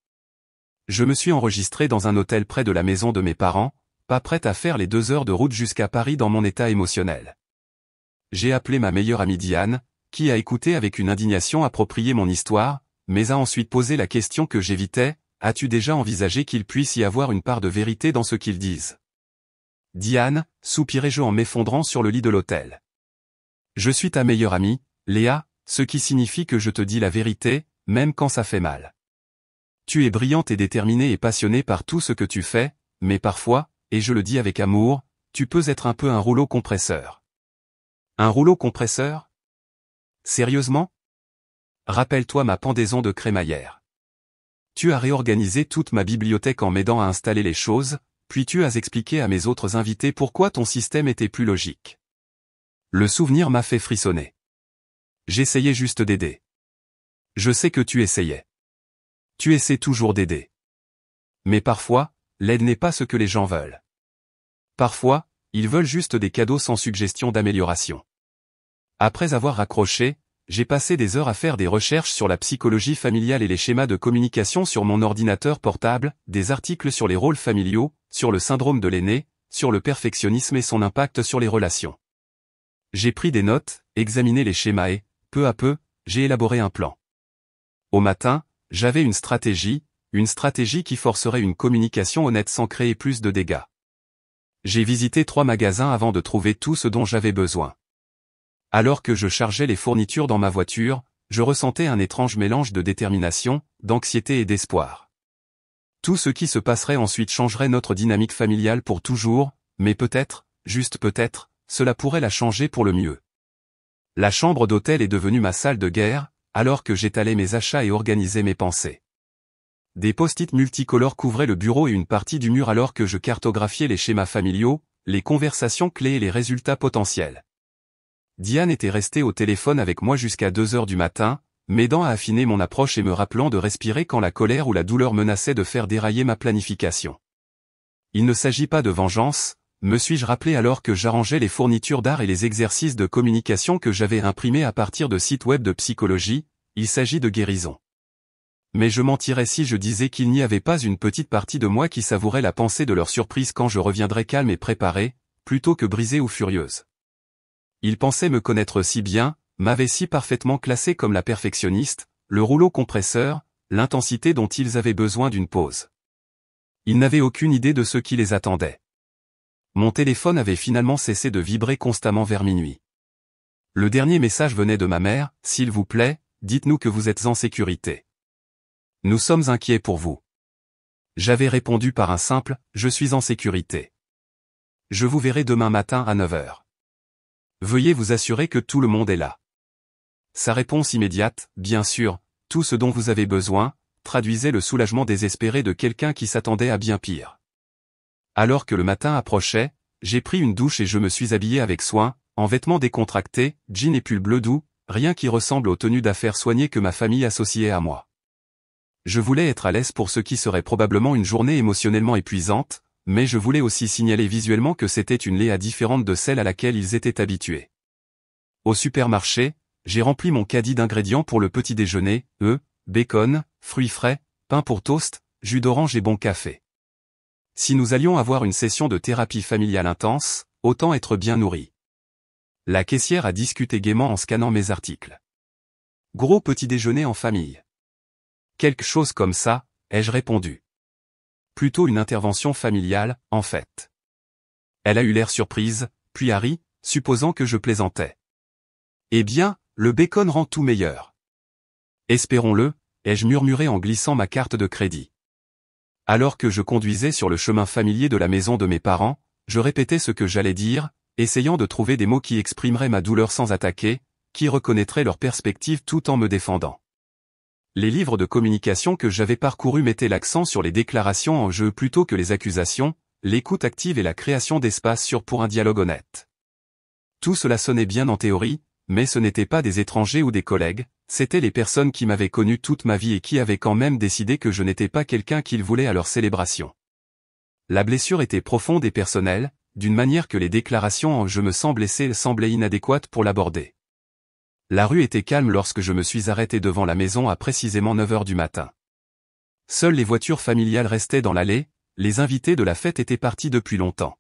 Je me suis enregistré dans un hôtel près de la maison de mes parents, pas prête à faire les 2 heures de route jusqu'à Paris dans mon état émotionnel. J'ai appelé ma meilleure amie Diane, qui a écouté avec une indignation appropriée mon histoire, mais a ensuite posé la question que j'évitais, as-tu déjà envisagé qu'il puisse y avoir une part de vérité dans ce qu'ils disent? Diane, soupirai-je en m'effondrant sur le lit de l'hôtel. Je suis ta meilleure amie, Léa, ce qui signifie que je te dis la vérité, même quand ça fait mal. Tu es brillante et déterminée et passionnée par tout ce que tu fais, mais parfois, et je le dis avec amour, tu peux être un peu un rouleau compresseur. Un rouleau compresseur? Sérieusement? Rappelle-toi ma pendaison de crémaillère. Tu as réorganisé toute ma bibliothèque en m'aidant à installer les choses, puis tu as expliqué à mes autres invités pourquoi ton système était plus logique. Le souvenir m'a fait frissonner. J'essayais juste d'aider. Je sais que tu essayais. Tu essaies toujours d'aider. Mais parfois, l'aide n'est pas ce que les gens veulent. Parfois, ils veulent juste des cadeaux sans suggestion d'amélioration. Après avoir raccroché, j'ai passé des heures à faire des recherches sur la psychologie familiale et les schémas de communication sur mon ordinateur portable, des articles sur les rôles familiaux, sur le syndrome de l'aîné, sur le perfectionnisme et son impact sur les relations. J'ai pris des notes, examiné les schémas et, peu à peu, j'ai élaboré un plan. Au matin, j'avais une stratégie qui forcerait une communication honnête sans créer plus de dégâts. J'ai visité 3 magasins avant de trouver tout ce dont j'avais besoin. Alors que je chargeais les fournitures dans ma voiture, je ressentais un étrange mélange de détermination, d'anxiété et d'espoir. Tout ce qui se passerait ensuite changerait notre dynamique familiale pour toujours, mais peut-être, juste peut-être, cela pourrait la changer pour le mieux. La chambre d'hôtel est devenue ma salle de guerre, alors que j'étalais mes achats et organisais mes pensées. Des post-it multicolores couvraient le bureau et une partie du mur alors que je cartographiais les schémas familiaux, les conversations clés et les résultats potentiels. Diane était restée au téléphone avec moi jusqu'à 2 heures du matin, m'aidant à affiner mon approche et me rappelant de respirer quand la colère ou la douleur menaçait de faire dérailler ma planification. Il ne s'agit pas de vengeance, me suis-je rappelé alors que j'arrangeais les fournitures d'art et les exercices de communication que j'avais imprimés à partir de sites web de psychologie, il s'agit de guérison. Mais je mentirais si je disais qu'il n'y avait pas une petite partie de moi qui savourait la pensée de leur surprise quand je reviendrais calme et préparée, plutôt que brisée ou furieuse. Ils pensaient me connaître si bien, m'avaient si parfaitement classé comme la perfectionniste, le rouleau compresseur, l'intensité dont ils avaient besoin d'une pause. Ils n'avaient aucune idée de ce qui les attendait. Mon téléphone avait finalement cessé de vibrer constamment vers minuit. Le dernier message venait de ma mère, « S'il vous plaît, dites-nous que vous êtes en sécurité. Nous sommes inquiets pour vous. » J'avais répondu par un simple « Je suis en sécurité. Je vous verrai demain matin à 9 heures. » Veuillez vous assurer que tout le monde est là. Sa réponse immédiate, bien sûr, tout ce dont vous avez besoin, traduisait le soulagement désespéré de quelqu'un qui s'attendait à bien pire. Alors que le matin approchait, j'ai pris une douche et je me suis habillé avec soin, en vêtements décontractés, jean et pull bleu doux, rien qui ressemble aux tenues d'affaires soignées que ma famille associait à moi. Je voulais être à l'aise pour ce qui serait probablement une journée émotionnellement épuisante, mais je voulais aussi signaler visuellement que c'était une Léa différente de celle à laquelle ils étaient habitués. Au supermarché, j'ai rempli mon caddie d'ingrédients pour le petit déjeuner, œufs, bacon, fruits frais, pain pour toast, jus d'orange et bon café. Si nous allions avoir une session de thérapie familiale intense, autant être bien nourris. La caissière a discuté gaiement en scannant mes articles. Gros petit déjeuner en famille. Quelque chose comme ça, ai-je répondu. Plutôt une intervention familiale, en fait. Elle a eu l'air surprise, puis a ri, supposant que je plaisantais. Eh bien, le bacon rend tout meilleur. Espérons-le, ai-je murmuré en glissant ma carte de crédit. Alors que je conduisais sur le chemin familier de la maison de mes parents, je répétais ce que j'allais dire, essayant de trouver des mots qui exprimeraient ma douleur sans attaquer, qui reconnaîtraient leur perspective tout en me défendant. Les livres de communication que j'avais parcourus mettaient l'accent sur les déclarations en jeu plutôt que les accusations, l'écoute active et la création d'espace sûrs pour un dialogue honnête. Tout cela sonnait bien en théorie, mais ce n'étaient pas des étrangers ou des collègues, c'étaient les personnes qui m'avaient connu toute ma vie et qui avaient quand même décidé que je n'étais pas quelqu'un qu'ils voulaient à leur célébration. La blessure était profonde et personnelle, d'une manière que les déclarations en jeu me semblaient inadéquates pour l'aborder. La rue était calme lorsque je me suis arrêté devant la maison à précisément 9 heures du matin. Seules les voitures familiales restaient dans l'allée, les invités de la fête étaient partis depuis longtemps.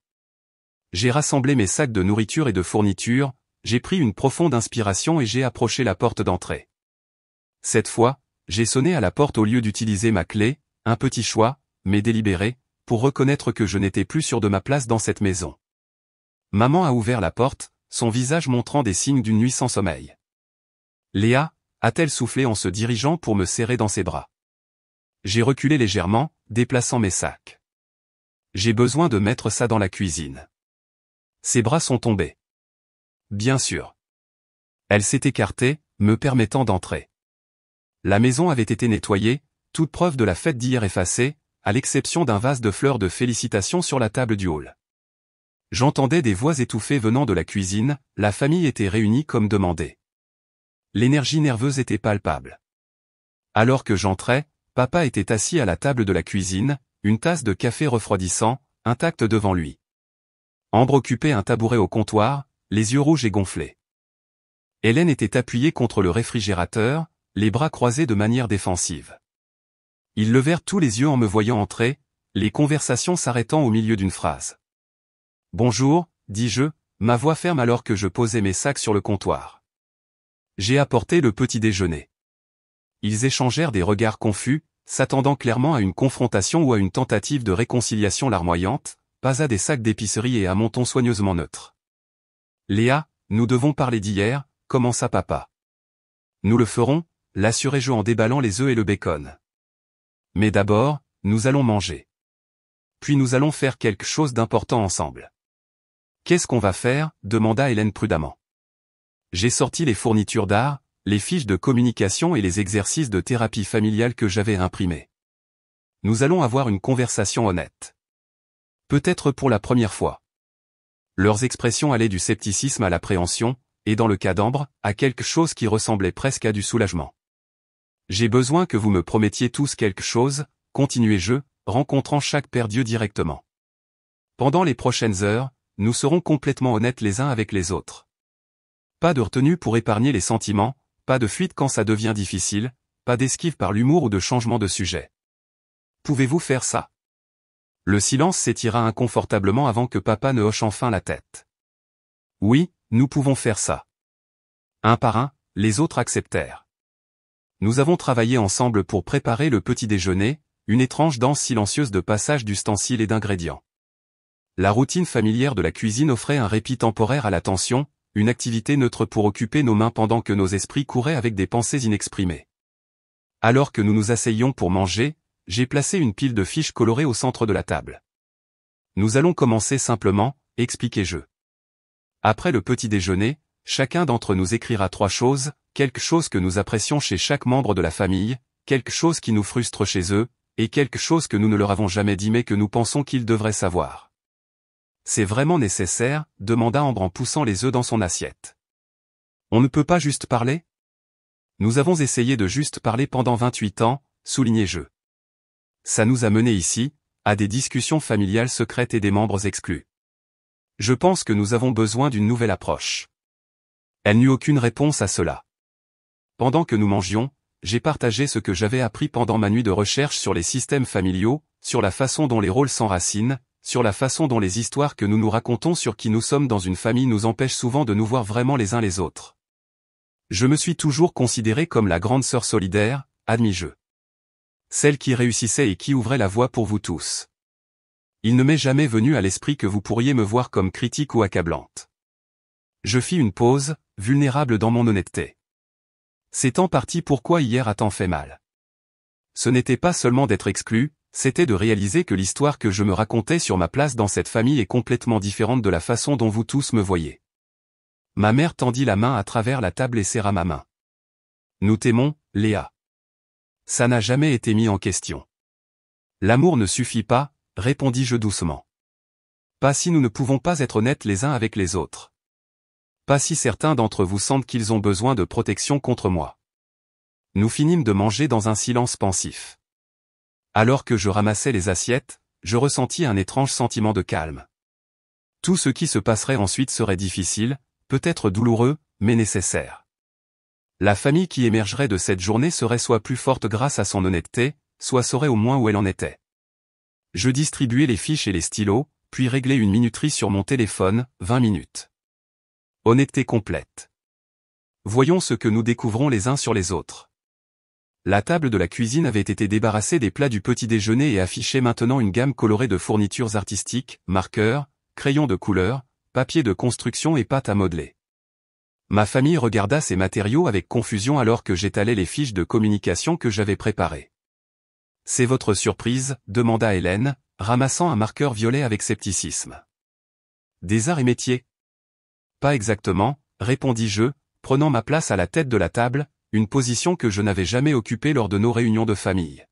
J'ai rassemblé mes sacs de nourriture et de fournitures, j'ai pris une profonde inspiration et j'ai approché la porte d'entrée. Cette fois, j'ai sonné à la porte au lieu d'utiliser ma clé, un petit choix, mais délibéré, pour reconnaître que je n'étais plus sûr de ma place dans cette maison. Maman a ouvert la porte, son visage montrant des signes d'une nuit sans sommeil. Léa, a-t-elle soufflé en se dirigeant pour me serrer dans ses bras. J'ai reculé légèrement, déplaçant mes sacs. J'ai besoin de mettre ça dans la cuisine. Ses bras sont tombés. Bien sûr. Elle s'est écartée, me permettant d'entrer. La maison avait été nettoyée, toute preuve de la fête d'hier effacée, à l'exception d'un vase de fleurs de félicitations sur la table du hall. J'entendais des voix étouffées venant de la cuisine, la famille était réunie comme demandé. L'énergie nerveuse était palpable. Alors que j'entrais, papa était assis à la table de la cuisine, une tasse de café refroidissant, intacte devant lui. Ambre occupait un tabouret au comptoir, les yeux rouges et gonflés. Hélène était appuyée contre le réfrigérateur, les bras croisés de manière défensive. Ils levèrent tous les yeux en me voyant entrer, les conversations s'arrêtant au milieu d'une phrase. « Bonjour », dis-je, ma voix ferme alors que je posais mes sacs sur le comptoir. J'ai apporté le petit déjeuner. Ils échangèrent des regards confus, s'attendant clairement à une confrontation ou à une tentative de réconciliation larmoyante, pas à des sacs d'épicerie et à mon ton soigneusement neutre. « Léa, nous devons parler d'hier », commença papa. « Nous le ferons », l'assurai-je en déballant les œufs et le bacon. « Mais d'abord, nous allons manger. Puis nous allons faire quelque chose d'important ensemble. »« Qu'est-ce qu'on va faire ?» demanda Hélène prudemment. J'ai sorti les fournitures d'art, les fiches de communication et les exercices de thérapie familiale que j'avais imprimés. Nous allons avoir une conversation honnête. Peut-être pour la première fois. Leurs expressions allaient du scepticisme à l'appréhension, et dans le cas d'Ambre, à quelque chose qui ressemblait presque à du soulagement. J'ai besoin que vous me promettiez tous quelque chose, continuai-je, rencontrant chaque père Dieu directement. Pendant les prochaines heures, nous serons complètement honnêtes les uns avec les autres. Pas de retenue pour épargner les sentiments, pas de fuite quand ça devient difficile, pas d'esquive par l'humour ou de changement de sujet. Pouvez-vous faire ça? Le silence s'étira inconfortablement avant que papa ne hoche enfin la tête. Oui, nous pouvons faire ça. Un par un, les autres acceptèrent. Nous avons travaillé ensemble pour préparer le petit déjeuner, une étrange danse silencieuse de passage d'ustensiles et d'ingrédients. La routine familière de la cuisine offrait un répit temporaire à la tension, une activité neutre pour occuper nos mains pendant que nos esprits couraient avec des pensées inexprimées. Alors que nous nous asseyions pour manger, j'ai placé une pile de fiches colorées au centre de la table. Nous allons commencer simplement, expliquai-je. Après le petit déjeuner, chacun d'entre nous écrira 3 choses, quelque chose que nous apprécions chez chaque membre de la famille, quelque chose qui nous frustre chez eux, et quelque chose que nous ne leur avons jamais dit mais que nous pensons qu'ils devraient savoir. C'est vraiment nécessaire, demanda Ambre en poussant les œufs dans son assiette. On ne peut pas juste parler? Nous avons essayé de juste parler pendant 28 ans, soulignai-je. Ça nous a menés ici, à des discussions familiales secrètes et des membres exclus. Je pense que nous avons besoin d'une nouvelle approche. Elle n'eut aucune réponse à cela. Pendant que nous mangions, j'ai partagé ce que j'avais appris pendant ma nuit de recherche sur les systèmes familiaux, sur la façon dont les rôles s'enracinent, sur la façon dont les histoires que nous nous racontons sur qui nous sommes dans une famille nous empêchent souvent de nous voir vraiment les uns les autres. Je me suis toujours considéré comme la grande sœur solidaire, admis-je. Celle qui réussissait et qui ouvrait la voie pour vous tous. Il ne m'est jamais venu à l'esprit que vous pourriez me voir comme critique ou accablante. Je fis une pause, vulnérable dans mon honnêteté. C'est en partie pourquoi hier a tant fait mal. Ce n'était pas seulement d'être exclu, c'était de réaliser que l'histoire que je me racontais sur ma place dans cette famille est complètement différente de la façon dont vous tous me voyez. Ma mère tendit la main à travers la table et serra ma main. Nous t'aimons, Léa. Ça n'a jamais été mis en question. L'amour ne suffit pas, répondis-je doucement. Pas si nous ne pouvons pas être honnêtes les uns avec les autres. Pas si certains d'entre vous sentent qu'ils ont besoin de protection contre moi. Nous finîmes de manger dans un silence pensif. Alors que je ramassais les assiettes, je ressentis un étrange sentiment de calme. Tout ce qui se passerait ensuite serait difficile, peut-être douloureux, mais nécessaire. La famille qui émergerait de cette journée serait soit plus forte grâce à son honnêteté, soit saurait au moins où elle en était. Je distribuai les fiches et les stylos, puis réglai une minuterie sur mon téléphone, 20 minutes. Honnêteté complète. Voyons ce que nous découvrons les uns sur les autres. La table de la cuisine avait été débarrassée des plats du petit déjeuner et affichait maintenant une gamme colorée de fournitures artistiques, marqueurs, crayons de couleur, papier de construction et pâte à modeler. Ma famille regarda ces matériaux avec confusion alors que j'étalais les fiches de communication que j'avais préparées. « C'est votre surprise ?» demanda Hélène, ramassant un marqueur violet avec scepticisme. « Des arts et métiers ?» Pas exactement, répondis-je, prenant ma place à la tête de la table, une position que je n'avais jamais occupée lors de nos réunions de famille.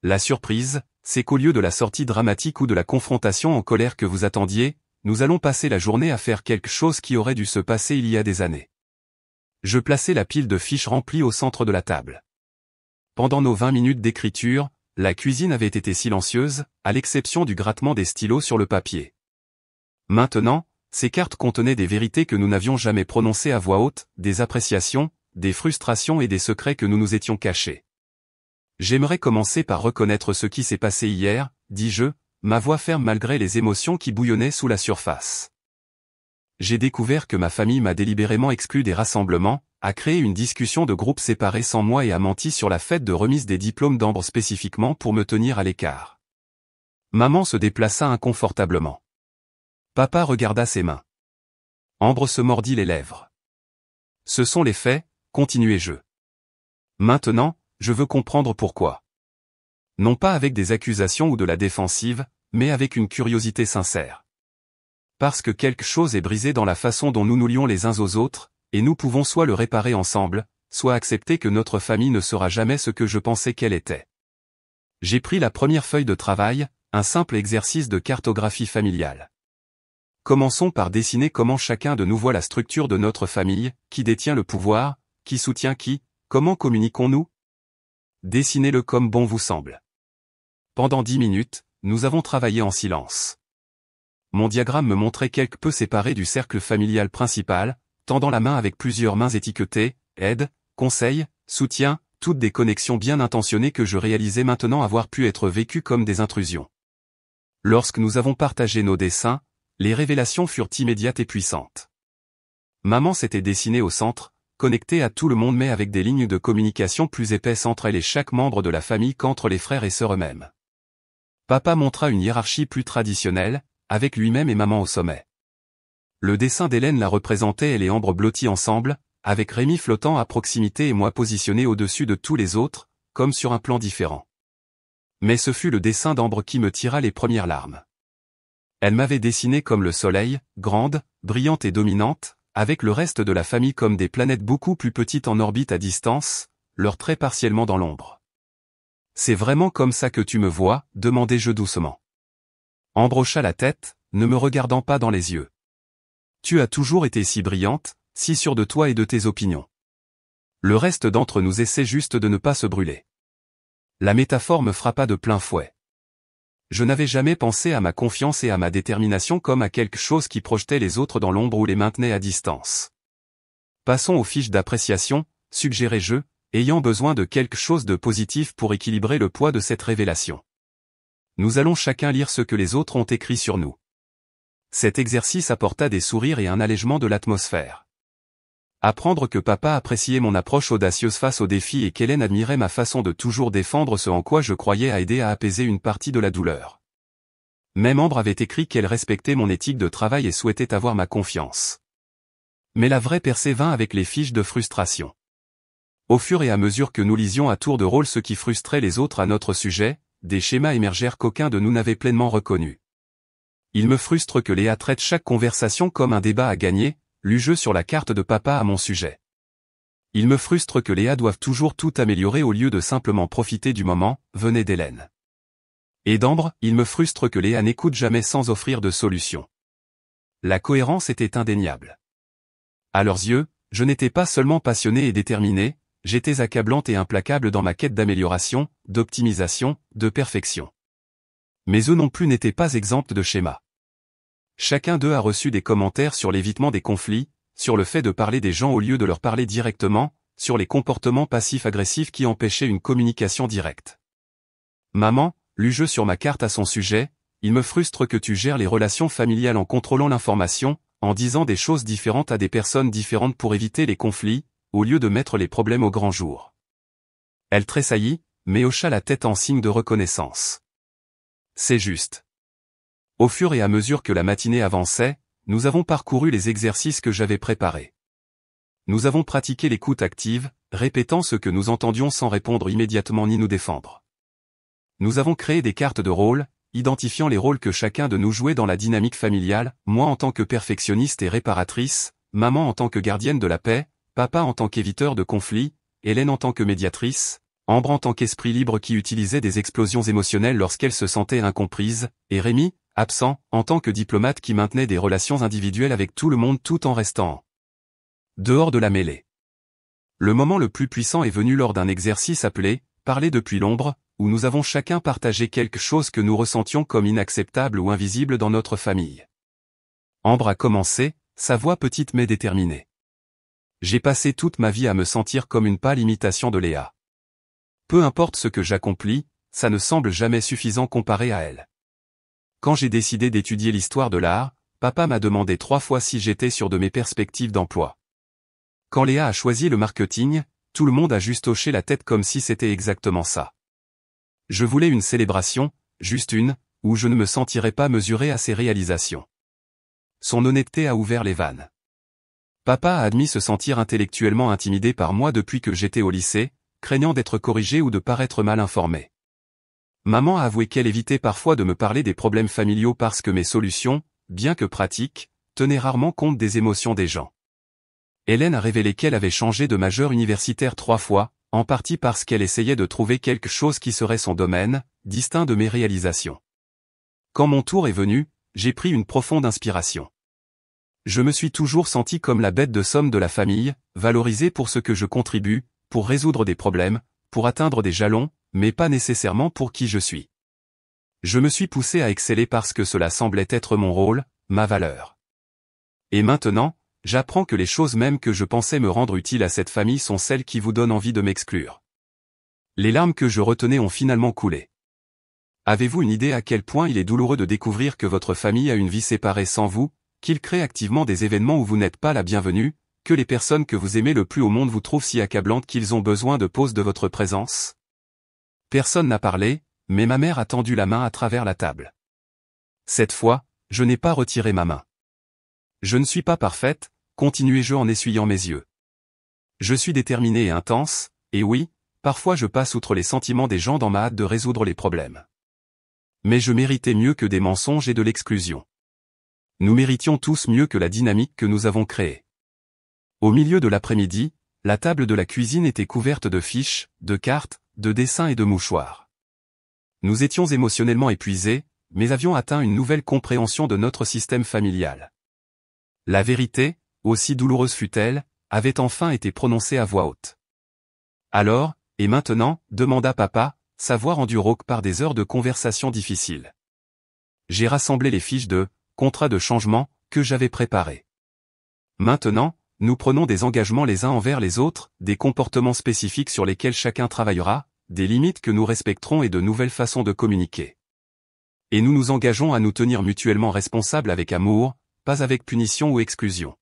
La surprise, c'est qu'au lieu de la sortie dramatique ou de la confrontation en colère que vous attendiez, nous allons passer la journée à faire quelque chose qui aurait dû se passer il y a des années. Je plaçai la pile de fiches remplies au centre de la table. Pendant nos 20 minutes d'écriture, la cuisine avait été silencieuse, à l'exception du grattement des stylos sur le papier. Maintenant, ces cartes contenaient des vérités que nous n'avions jamais prononcées à voix haute, des appréciations, des frustrations et des secrets que nous nous étions cachés. J'aimerais commencer par reconnaître ce qui s'est passé hier, dis-je, ma voix ferme malgré les émotions qui bouillonnaient sous la surface. J'ai découvert que ma famille m'a délibérément exclu des rassemblements, a créé une discussion de groupe séparée sans moi et a menti sur la fête de remise des diplômes d'Ambre spécifiquement pour me tenir à l'écart. Maman se déplaça inconfortablement. Papa regarda ses mains. Ambre se mordit les lèvres. Ce sont les faits, continuai-je. Maintenant, je veux comprendre pourquoi. Non pas avec des accusations ou de la défensive, mais avec une curiosité sincère. Parce que quelque chose est brisé dans la façon dont nous nous lions les uns aux autres, et nous pouvons soit le réparer ensemble, soit accepter que notre famille ne sera jamais ce que je pensais qu'elle était. J'ai pris la première feuille de travail, un simple exercice de cartographie familiale. Commençons par dessiner comment chacun de nous voit la structure de notre famille, qui détient le pouvoir, qui soutient qui, comment communiquons-nous? Dessinez-le comme bon vous semble. Pendant 10 minutes, nous avons travaillé en silence. Mon diagramme me montrait quelque peu séparé du cercle familial principal, tendant la main avec plusieurs mains étiquetées, aide, conseil, soutien, toutes des connexions bien intentionnées que je réalisais maintenant avoir pu être vécues comme des intrusions. Lorsque nous avons partagé nos dessins, les révélations furent immédiates et puissantes. Maman s'était dessinée au centre, connectée à tout le monde mais avec des lignes de communication plus épaisses entre elle et chaque membre de la famille qu'entre les frères et sœurs eux-mêmes. Papa montra une hiérarchie plus traditionnelle, avec lui-même et maman au sommet. Le dessin d'Hélène la représentait elle et Ambre blottis ensemble, avec Rémi flottant à proximité et moi positionné au-dessus de tous les autres, comme sur un plan différent. Mais ce fut le dessin d'Ambre qui me tira les premières larmes. Elle m'avait dessiné comme le soleil, grande, brillante et dominante, avec le reste de la famille comme des planètes beaucoup plus petites en orbite à distance, leurs traits partiellement dans l'ombre. C'est vraiment comme ça que tu me vois, demandai-je doucement. Ambre hocha la tête, ne me regardant pas dans les yeux. Tu as toujours été si brillante, si sûre de toi et de tes opinions. Le reste d'entre nous essaie juste de ne pas se brûler. La métaphore me frappa de plein fouet. Je n'avais jamais pensé à ma confiance et à ma détermination comme à quelque chose qui projetait les autres dans l'ombre ou les maintenait à distance. Passons aux fiches d'appréciation, suggérai-je, ayant besoin de quelque chose de positif pour équilibrer le poids de cette révélation. Nous allons chacun lire ce que les autres ont écrit sur nous. Cet exercice apporta des sourires et un allègement de l'atmosphère. Apprendre que papa appréciait mon approche audacieuse face aux défis et qu'Hélène admirait ma façon de toujours défendre ce en quoi je croyais a aidé à apaiser une partie de la douleur. Même Ambre avait écrit qu'elle respectait mon éthique de travail et souhaitait avoir ma confiance. Mais la vraie percée vint avec les fiches de frustration. Au fur et à mesure que nous lisions à tour de rôle ce qui frustrait les autres à notre sujet, des schémas émergèrent qu'aucun de nous n'avait pleinement reconnus. Il me frustre que Léa traite chaque conversation comme un débat à gagner, lus-je sur la carte de papa à mon sujet. Il me frustre que Léa doive toujours tout améliorer au lieu de simplement profiter du moment, venait d'Hélène. Et d'Ambre, il me frustre que Léa n'écoute jamais sans offrir de solution. La cohérence était indéniable. À leurs yeux, je n'étais pas seulement passionné et déterminé, j'étais accablante et implacable dans ma quête d'amélioration, d'optimisation, de perfection. Mais eux non plus n'étaient pas exempts de schémas. Chacun d'eux a reçu des commentaires sur l'évitement des conflits, sur le fait de parler des gens au lieu de leur parler directement, sur les comportements passifs-agressifs qui empêchaient une communication directe. Maman, lus-je sur ma carte à son sujet, il me frustre que tu gères les relations familiales en contrôlant l'information, en disant des choses différentes à des personnes différentes pour éviter les conflits, au lieu de mettre les problèmes au grand jour. Elle tressaillit, mais hocha la tête en signe de reconnaissance. C'est juste. Au fur et à mesure que la matinée avançait, nous avons parcouru les exercices que j'avais préparés. Nous avons pratiqué l'écoute active, répétant ce que nous entendions sans répondre immédiatement ni nous défendre. Nous avons créé des cartes de rôle, identifiant les rôles que chacun de nous jouait dans la dynamique familiale, moi en tant que perfectionniste et réparatrice, maman en tant que gardienne de la paix, papa en tant qu'éviteur de conflits, Hélène en tant que médiatrice, Ambre en tant qu'esprit libre qui utilisait des explosions émotionnelles lorsqu'elle se sentait incomprise, et Rémi, absent, en tant que diplomate qui maintenait des relations individuelles avec tout le monde tout en restant dehors de la mêlée. Le moment le plus puissant est venu lors d'un exercice appelé « Parler depuis l'ombre », où nous avons chacun partagé quelque chose que nous ressentions comme inacceptable ou invisible dans notre famille. Ambre a commencé, sa voix petite mais déterminée. J'ai passé toute ma vie à me sentir comme une pâle imitation de Léa. Peu importe ce que j'accomplis, ça ne semble jamais suffisant comparé à elle. Quand j'ai décidé d'étudier l'histoire de l'art, papa m'a demandé 3 fois si j'étais sûr de mes perspectives d'emploi. Quand Léa a choisi le marketing, tout le monde a juste hoché la tête comme si c'était exactement ça. Je voulais une célébration, juste une, où je ne me sentirais pas mesuré à ses réalisations. Son honnêteté a ouvert les vannes. Papa a admis se sentir intellectuellement intimidé par moi depuis que j'étais au lycée, craignant d'être corrigé ou de paraître mal informé. Maman a avoué qu'elle évitait parfois de me parler des problèmes familiaux parce que mes solutions, bien que pratiques, tenaient rarement compte des émotions des gens. Hélène a révélé qu'elle avait changé de majeur universitaire 3 fois, en partie parce qu'elle essayait de trouver quelque chose qui serait son domaine, distinct de mes réalisations. Quand mon tour est venu, j'ai pris une profonde inspiration. Je me suis toujours senti comme la bête de somme de la famille, valorisé pour ce que je contribue, pour résoudre des problèmes, pour atteindre des jalons, mais pas nécessairement pour qui je suis. Je me suis poussé à exceller parce que cela semblait être mon rôle, ma valeur. Et maintenant, j'apprends que les choses mêmes que je pensais me rendre utile à cette famille sont celles qui vous donnent envie de m'exclure. Les larmes que je retenais ont finalement coulé. Avez-vous une idée à quel point il est douloureux de découvrir que votre famille a une vie séparée sans vous, qu'il crée activement des événements où vous n'êtes pas la bienvenue, que les personnes que vous aimez le plus au monde vous trouvent si accablantes qu'ils ont besoin de pause de votre présence? Personne n'a parlé, mais ma mère a tendu la main à travers la table. Cette fois, je n'ai pas retiré ma main. Je ne suis pas parfaite, continuai-je en essuyant mes yeux. Je suis déterminée et intense, et oui, parfois je passe outre les sentiments des gens dans ma hâte de résoudre les problèmes. Mais je méritais mieux que des mensonges et de l'exclusion. Nous méritions tous mieux que la dynamique que nous avons créée. Au milieu de l'après-midi, la table de la cuisine était couverte de fiches, de cartes, de dessins et de mouchoirs. Nous étions émotionnellement épuisés, mais avions atteint une nouvelle compréhension de notre système familial. La vérité, aussi douloureuse fût-elle, avait enfin été prononcée à voix haute. Alors, et maintenant, demanda papa, sa voix rendue rauque par des heures de conversation difficiles. J'ai rassemblé les fiches de contrat de changement que j'avais préparées. Maintenant, nous prenons des engagements les uns envers les autres, des comportements spécifiques sur lesquels chacun travaillera, des limites que nous respecterons et de nouvelles façons de communiquer. Et nous nous engageons à nous tenir mutuellement responsables avec amour, pas avec punition ou exclusion.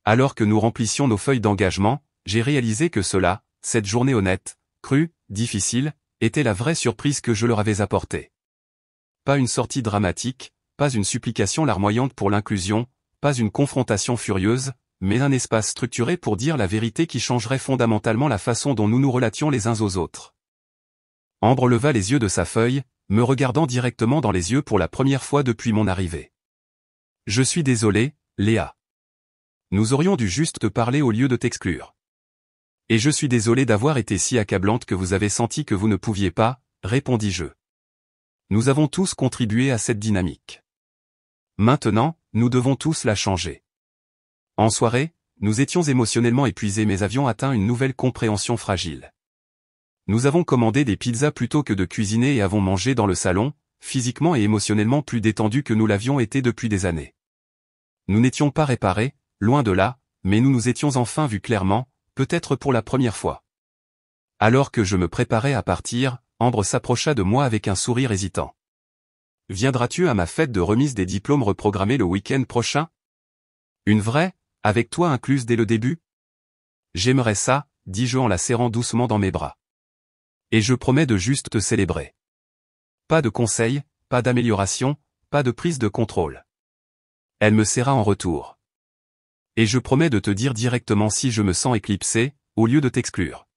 Alors que nous remplissions nos feuilles d'engagement, j'ai réalisé que cela, cette journée honnête, crue, difficile, était la vraie surprise que je leur avais apportée. Pas une sortie dramatique, pas une supplication larmoyante pour l'inclusion, pas une confrontation furieuse, mais un espace structuré pour dire la vérité qui changerait fondamentalement la façon dont nous nous relations les uns aux autres. Ambre leva les yeux de sa feuille, me regardant directement dans les yeux pour la première fois depuis mon arrivée. Je suis désolé, Léa. Nous aurions dû juste te parler au lieu de t'exclure. Et je suis désolé d'avoir été si accablante que vous avez senti que vous ne pouviez pas, répondis-je. Nous avons tous contribué à cette dynamique. Maintenant, nous devons tous la changer. En soirée, nous étions émotionnellement épuisés mais avions atteint une nouvelle compréhension fragile. Nous avons commandé des pizzas plutôt que de cuisiner et avons mangé dans le salon, physiquement et émotionnellement plus détendus que nous l'avions été depuis des années. Nous n'étions pas réparés, loin de là, mais nous nous étions enfin vus clairement, peut-être pour la première fois. Alors que je me préparais à partir, Ambre s'approcha de moi avec un sourire hésitant. « Viendras-tu à ma fête de remise des diplômes reprogrammée le week-end prochain ? Une vraie, avec toi incluse dès le début ? J'aimerais ça, dis-je en la serrant doucement dans mes bras. Et je promets de juste te célébrer. Pas de conseils, pas d'amélioration, pas de prise de contrôle. Elle me serra en retour. Et je promets de te dire directement si je me sens éclipsé, au lieu de t'exclure.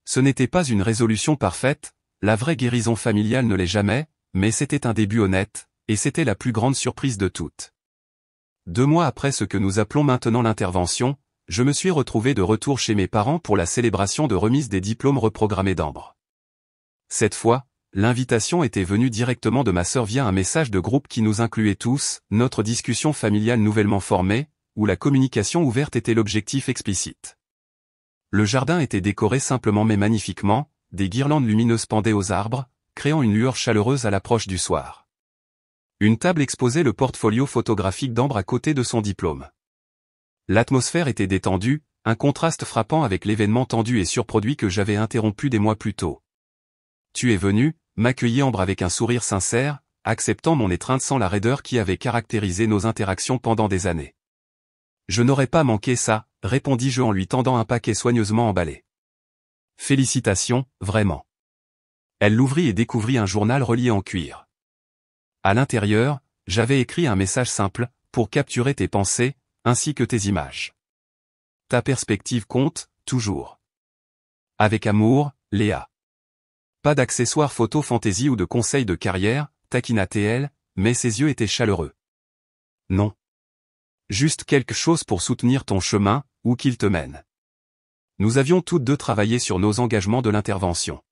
Ce n'était pas une résolution parfaite, la vraie guérison familiale ne l'est jamais, mais c'était un début honnête, et c'était la plus grande surprise de toutes. 2 mois après ce que nous appelons maintenant l'intervention, je me suis retrouvé de retour chez mes parents pour la célébration de remise des diplômes reprogrammés d'Ambre. Cette fois, l'invitation était venue directement de ma sœur via un message de groupe qui nous incluait tous, notre discussion familiale nouvellement formée, où la communication ouverte était l'objectif explicite. Le jardin était décoré simplement mais magnifiquement, des guirlandes lumineuses pendaient aux arbres, créant une lueur chaleureuse à l'approche du soir. Une table exposait le portfolio photographique d'Ambre à côté de son diplôme. L'atmosphère était détendue, un contraste frappant avec l'événement tendu et surproduit que j'avais interrompu des mois plus tôt. Tu es venu, m'accueillit Ambre avec un sourire sincère, acceptant mon étreinte sans la raideur qui avait caractérisé nos interactions pendant des années. Je n'aurais pas manqué ça, répondis-je en lui tendant un paquet soigneusement emballé. Félicitations, vraiment. Elle l'ouvrit et découvrit un journal relié en cuir. À l'intérieur, j'avais écrit un message simple, pour capturer tes pensées, ainsi que tes images. Ta perspective compte, toujours. Avec amour, Léa. Pas d'accessoires photo fantaisie ou de conseils de carrière, taquina-t-elle, mais ses yeux étaient chaleureux. Non. Juste quelque chose pour soutenir ton chemin, où qu'il te mène. Nous avions toutes deux travaillé sur nos engagements de l'intervention.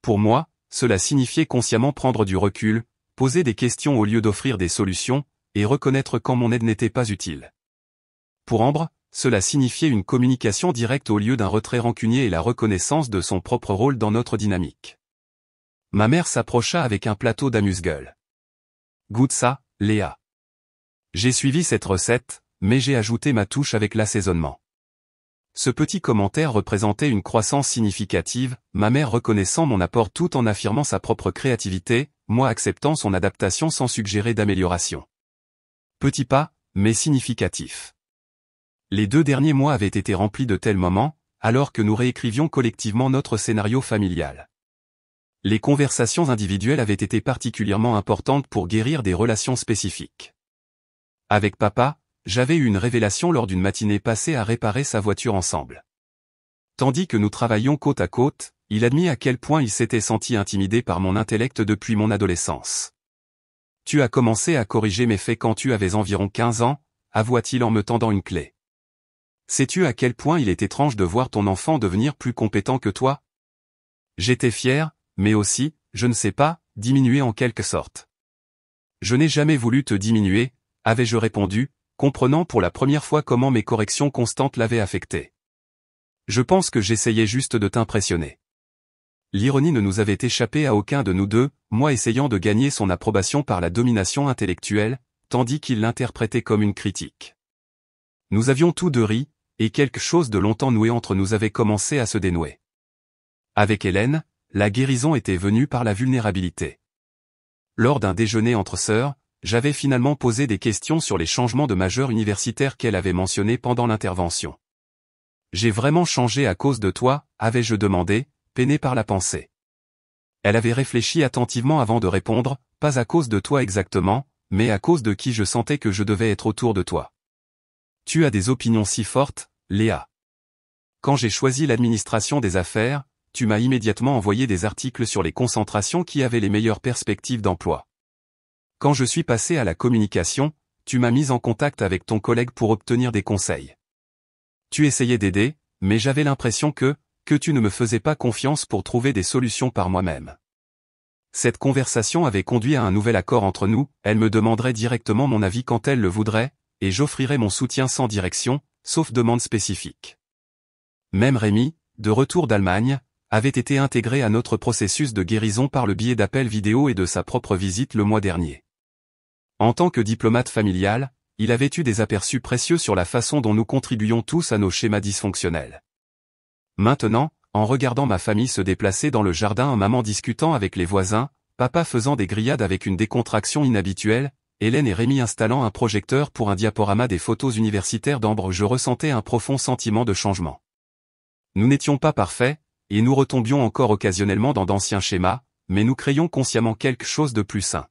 Pour moi, cela signifiait consciemment prendre du recul, poser des questions au lieu d'offrir des solutions, et reconnaître quand mon aide n'était pas utile. Pour Ambre, cela signifiait une communication directe au lieu d'un retrait rancunier et la reconnaissance de son propre rôle dans notre dynamique. Ma mère s'approcha avec un plateau d'amuse-gueule. Goûte ça, Léa. J'ai suivi cette recette, mais j'ai ajouté ma touche avec l'assaisonnement. Ce petit commentaire représentait une croissance significative, ma mère reconnaissant mon apport tout en affirmant sa propre créativité, moi acceptant son adaptation sans suggérer d'amélioration. Petit pas, mais significatif. Les 2 derniers mois avaient été remplis de tels moments, alors que nous réécrivions collectivement notre scénario familial. Les conversations individuelles avaient été particulièrement importantes pour guérir des relations spécifiques. Avec papa, j'avais eu une révélation lors d'une matinée passée à réparer sa voiture ensemble. Tandis que nous travaillions côte à côte, il admit à quel point il s'était senti intimidé par mon intellect depuis mon adolescence. Tu as commencé à corriger mes faits quand tu avais environ 15 ans, avoua-t-il en me tendant une clé. Sais-tu à quel point il est étrange de voir ton enfant devenir plus compétent que toi? J'étais fier, mais aussi, je ne sais pas, diminué en quelque sorte. Je n'ai jamais voulu te diminuer, avais-je répondu, comprenant pour la première fois comment mes corrections constantes l'avaient affecté. Je pense que j'essayais juste de t'impressionner. L'ironie ne nous avait échappé à aucun de nous deux, moi essayant de gagner son approbation par la domination intellectuelle, tandis qu'il l'interprétait comme une critique. Nous avions tous deux ri, et quelque chose de longtemps noué entre nous avait commencé à se dénouer. Avec Hélène, la guérison était venue par la vulnérabilité. Lors d'un déjeuner entre sœurs, j'avais finalement posé des questions sur les changements de majeur universitaire qu'elle avait mentionnés pendant l'intervention. J'ai vraiment changé à cause de toi, avais-je demandé, peiné par la pensée. Elle avait réfléchi attentivement avant de répondre, pas à cause de toi exactement, mais à cause de qui je sentais que je devais être autour de toi. Tu as des opinions si fortes, Léa. Quand j'ai choisi l'administration des affaires, tu m'as immédiatement envoyé des articles sur les concentrations qui avaient les meilleures perspectives d'emploi. Quand je suis passé à la communication, tu m'as mis en contact avec ton collègue pour obtenir des conseils. Tu essayais d'aider, mais j'avais l'impression que tu ne me faisais pas confiance pour trouver des solutions par moi-même. Cette conversation avait conduit à un nouvel accord entre nous, elle me demanderait directement mon avis quand elle le voudrait, et j'offrirais mon soutien sans direction, sauf demande spécifique. Même Rémi, de retour d'Allemagne, avait été intégré à notre processus de guérison par le biais d'appels vidéo et de sa propre visite le mois dernier. En tant que diplomate familial, il avait eu des aperçus précieux sur la façon dont nous contribuons tous à nos schémas dysfonctionnels. Maintenant, en regardant ma famille se déplacer dans le jardin, maman discutant avec les voisins, papa faisant des grillades avec une décontraction inhabituelle, Hélène et Rémi installant un projecteur pour un diaporama des photos universitaires d'Ambre, je ressentais un profond sentiment de changement. Nous n'étions pas parfaits, et nous retombions encore occasionnellement dans d'anciens schémas, mais nous créions consciemment quelque chose de plus sain.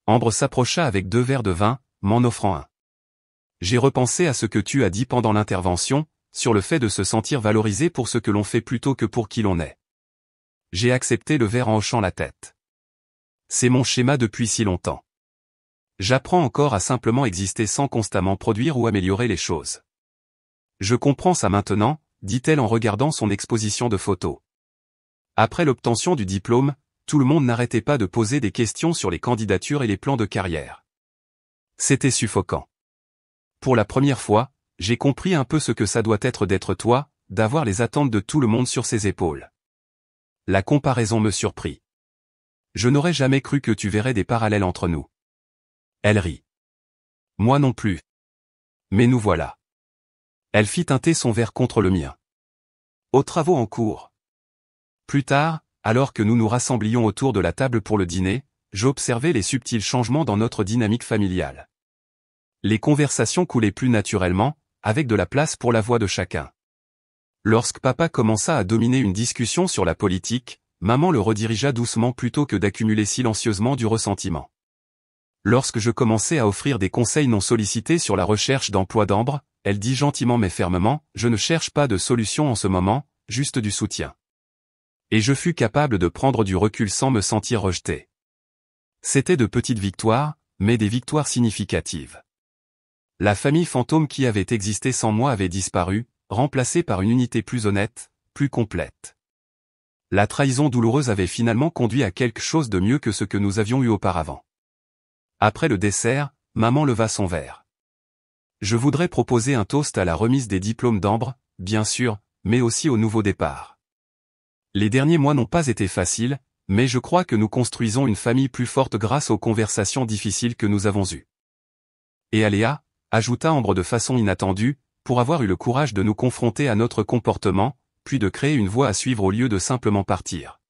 Ambre s'approcha avec 2 verres de vin, m'en offrant un. J'ai repensé à ce que tu as dit pendant l'intervention, sur le fait de se sentir valorisé pour ce que l'on fait plutôt que pour qui l'on est. J'ai accepté le verre en hochant la tête. C'est mon schéma depuis si longtemps. J'apprends encore à simplement exister sans constamment produire ou améliorer les choses. Je comprends ça maintenant, dit-elle en regardant son exposition de photos. Après l'obtention du diplôme, tout le monde n'arrêtait pas de poser des questions sur les candidatures et les plans de carrière. C'était suffocant. Pour la première fois, j'ai compris un peu ce que ça doit être d'être toi, d'avoir les attentes de tout le monde sur ses épaules. La comparaison me surprit. Je n'aurais jamais cru que tu verrais des parallèles entre nous. Elle rit. Moi non plus. Mais nous voilà. Elle fit teinter son verre contre le mien. Aux travaux en cours. Plus tard, alors que nous nous rassemblions autour de la table pour le dîner, j'observais les subtils changements dans notre dynamique familiale. Les conversations coulaient plus naturellement, avec de la place pour la voix de chacun. Lorsque papa commença à dominer une discussion sur la politique, maman le redirigea doucement plutôt que d'accumuler silencieusement du ressentiment. Lorsque je commençais à offrir des conseils non sollicités sur la recherche d'emploi d'Ambre, elle dit gentiment mais fermement, je ne cherche pas de solution en ce moment, juste du soutien. Et je fus capable de prendre du recul sans me sentir rejeté. C'étaient de petites victoires, mais des victoires significatives. La famille fantôme qui avait existé sans moi avait disparu, remplacée par une unité plus honnête, plus complète. La trahison douloureuse avait finalement conduit à quelque chose de mieux que ce que nous avions eu auparavant. Après le dessert, maman leva son verre. Je voudrais proposer un toast à la remise des diplômes d'Ambre, bien sûr, mais aussi au nouveau départ. Les derniers mois n'ont pas été faciles, mais je crois que nous construisons une famille plus forte grâce aux conversations difficiles que nous avons eues. Et à Léa, ajouta Ambre de façon inattendue, pour avoir eu le courage de nous confronter à notre comportement, puis de créer une voie à suivre au lieu de simplement partir.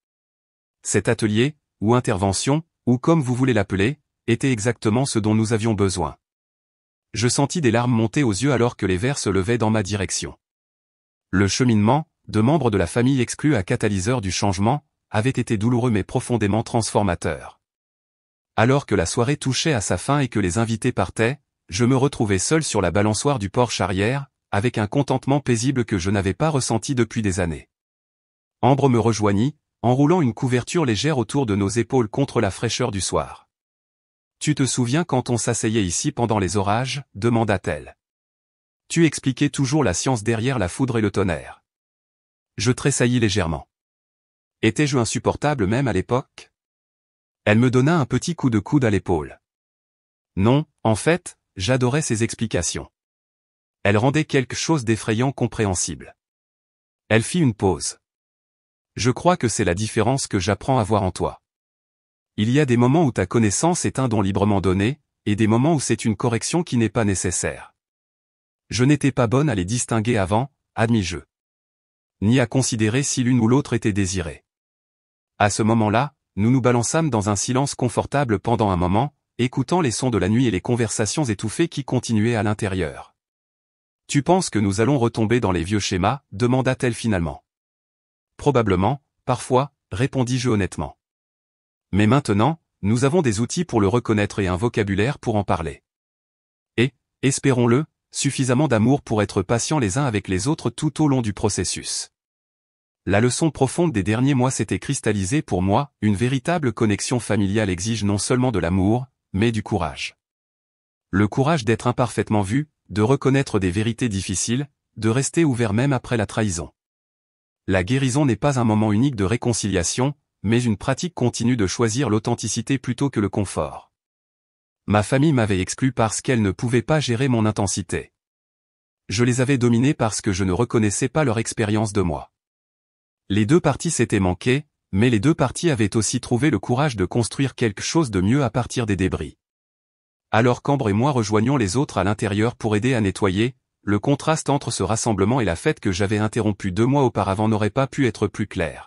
Cet atelier, ou intervention, ou comme vous voulez l'appeler, était exactement ce dont nous avions besoin. Je sentis des larmes monter aux yeux alors que les verres se levaient dans ma direction. Le cheminement, de membres de la famille exclus à catalyseur du changement, avait été douloureux mais profondément transformateur. Alors que la soirée touchait à sa fin et que les invités partaient, je me retrouvais seul sur la balançoire du porche arrière, avec un contentement paisible que je n'avais pas ressenti depuis des années. Ambre me rejoignit, enroulant une couverture légère autour de nos épaules contre la fraîcheur du soir. Tu te souviens quand on s'asseyait ici pendant les orages, demanda-t-elle. Tu expliquais toujours la science derrière la foudre et le tonnerre. Je tressaillis légèrement. Étais-je insupportable même à l'époque? Elle me donna un petit coup de coude à l'épaule. Non, en fait, j'adorais ses explications. Elle rendait quelque chose d'effrayant compréhensible. Elle fit une pause. Je crois que c'est la différence que j'apprends à voir en toi. Il y a des moments où ta connaissance est un don librement donné, et des moments où c'est une correction qui n'est pas nécessaire. Je n'étais pas bonne à les distinguer avant, admis-je. Ni à considérer si l'une ou l'autre était désirée. À ce moment-là, nous nous balançâmes dans un silence confortable pendant un moment, écoutant les sons de la nuit et les conversations étouffées qui continuaient à l'intérieur. Tu penses que nous allons retomber dans les vieux schémas, demanda-t-elle finalement. Probablement, parfois, répondis-je honnêtement. Mais maintenant, nous avons des outils pour le reconnaître et un vocabulaire pour en parler. Et, espérons-le, suffisamment d'amour pour être patients les uns avec les autres tout au long du processus. La leçon profonde des derniers mois s'était cristallisée pour moi, une véritable connexion familiale exige non seulement de l'amour, mais du courage. Le courage d'être imparfaitement vu, de reconnaître des vérités difficiles, de rester ouvert même après la trahison. La guérison n'est pas un moment unique de réconciliation, mais une pratique continue de choisir l'authenticité plutôt que le confort. Ma famille m'avait exclu parce qu'elle ne pouvait pas gérer mon intensité. Je les avais dominés parce que je ne reconnaissais pas leur expérience de moi. Les deux parties s'étaient manquées, mais les deux parties avaient aussi trouvé le courage de construire quelque chose de mieux à partir des débris. Alors qu'Ambre et moi rejoignions les autres à l'intérieur pour aider à nettoyer, le contraste entre ce rassemblement et la fête que j'avais interrompue 2 mois auparavant n'aurait pas pu être plus clair.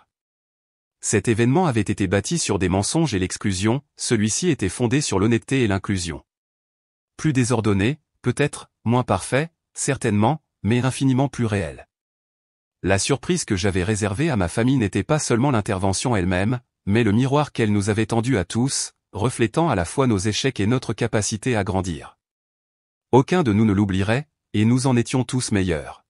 Cet événement avait été bâti sur des mensonges et l'exclusion, celui-ci était fondé sur l'honnêteté et l'inclusion. Plus désordonné, peut-être, moins parfait, certainement, mais infiniment plus réel. La surprise que j'avais réservée à ma famille n'était pas seulement l'intervention elle-même, mais le miroir qu'elle nous avait tendu à tous, reflétant à la fois nos échecs et notre capacité à grandir. Aucun de nous ne l'oublierait, et nous en étions tous meilleurs.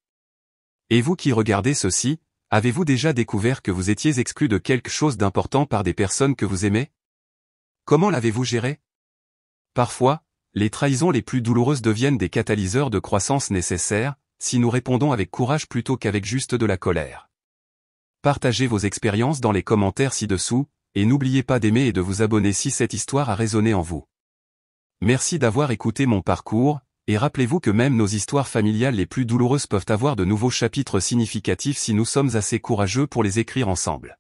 Et vous qui regardez ceci, avez-vous déjà découvert que vous étiez exclu de quelque chose d'important par des personnes que vous aimez? Comment l'avez-vous géré? Parfois, les trahisons les plus douloureuses deviennent des catalyseurs de croissance nécessaires, si nous répondons avec courage plutôt qu'avec juste de la colère. Partagez vos expériences dans les commentaires ci-dessous, et n'oubliez pas d'aimer et de vous abonner si cette histoire a résonné en vous. Merci d'avoir écouté mon parcours, et rappelez-vous que même nos histoires familiales les plus douloureuses peuvent avoir de nouveaux chapitres significatifs si nous sommes assez courageux pour les écrire ensemble.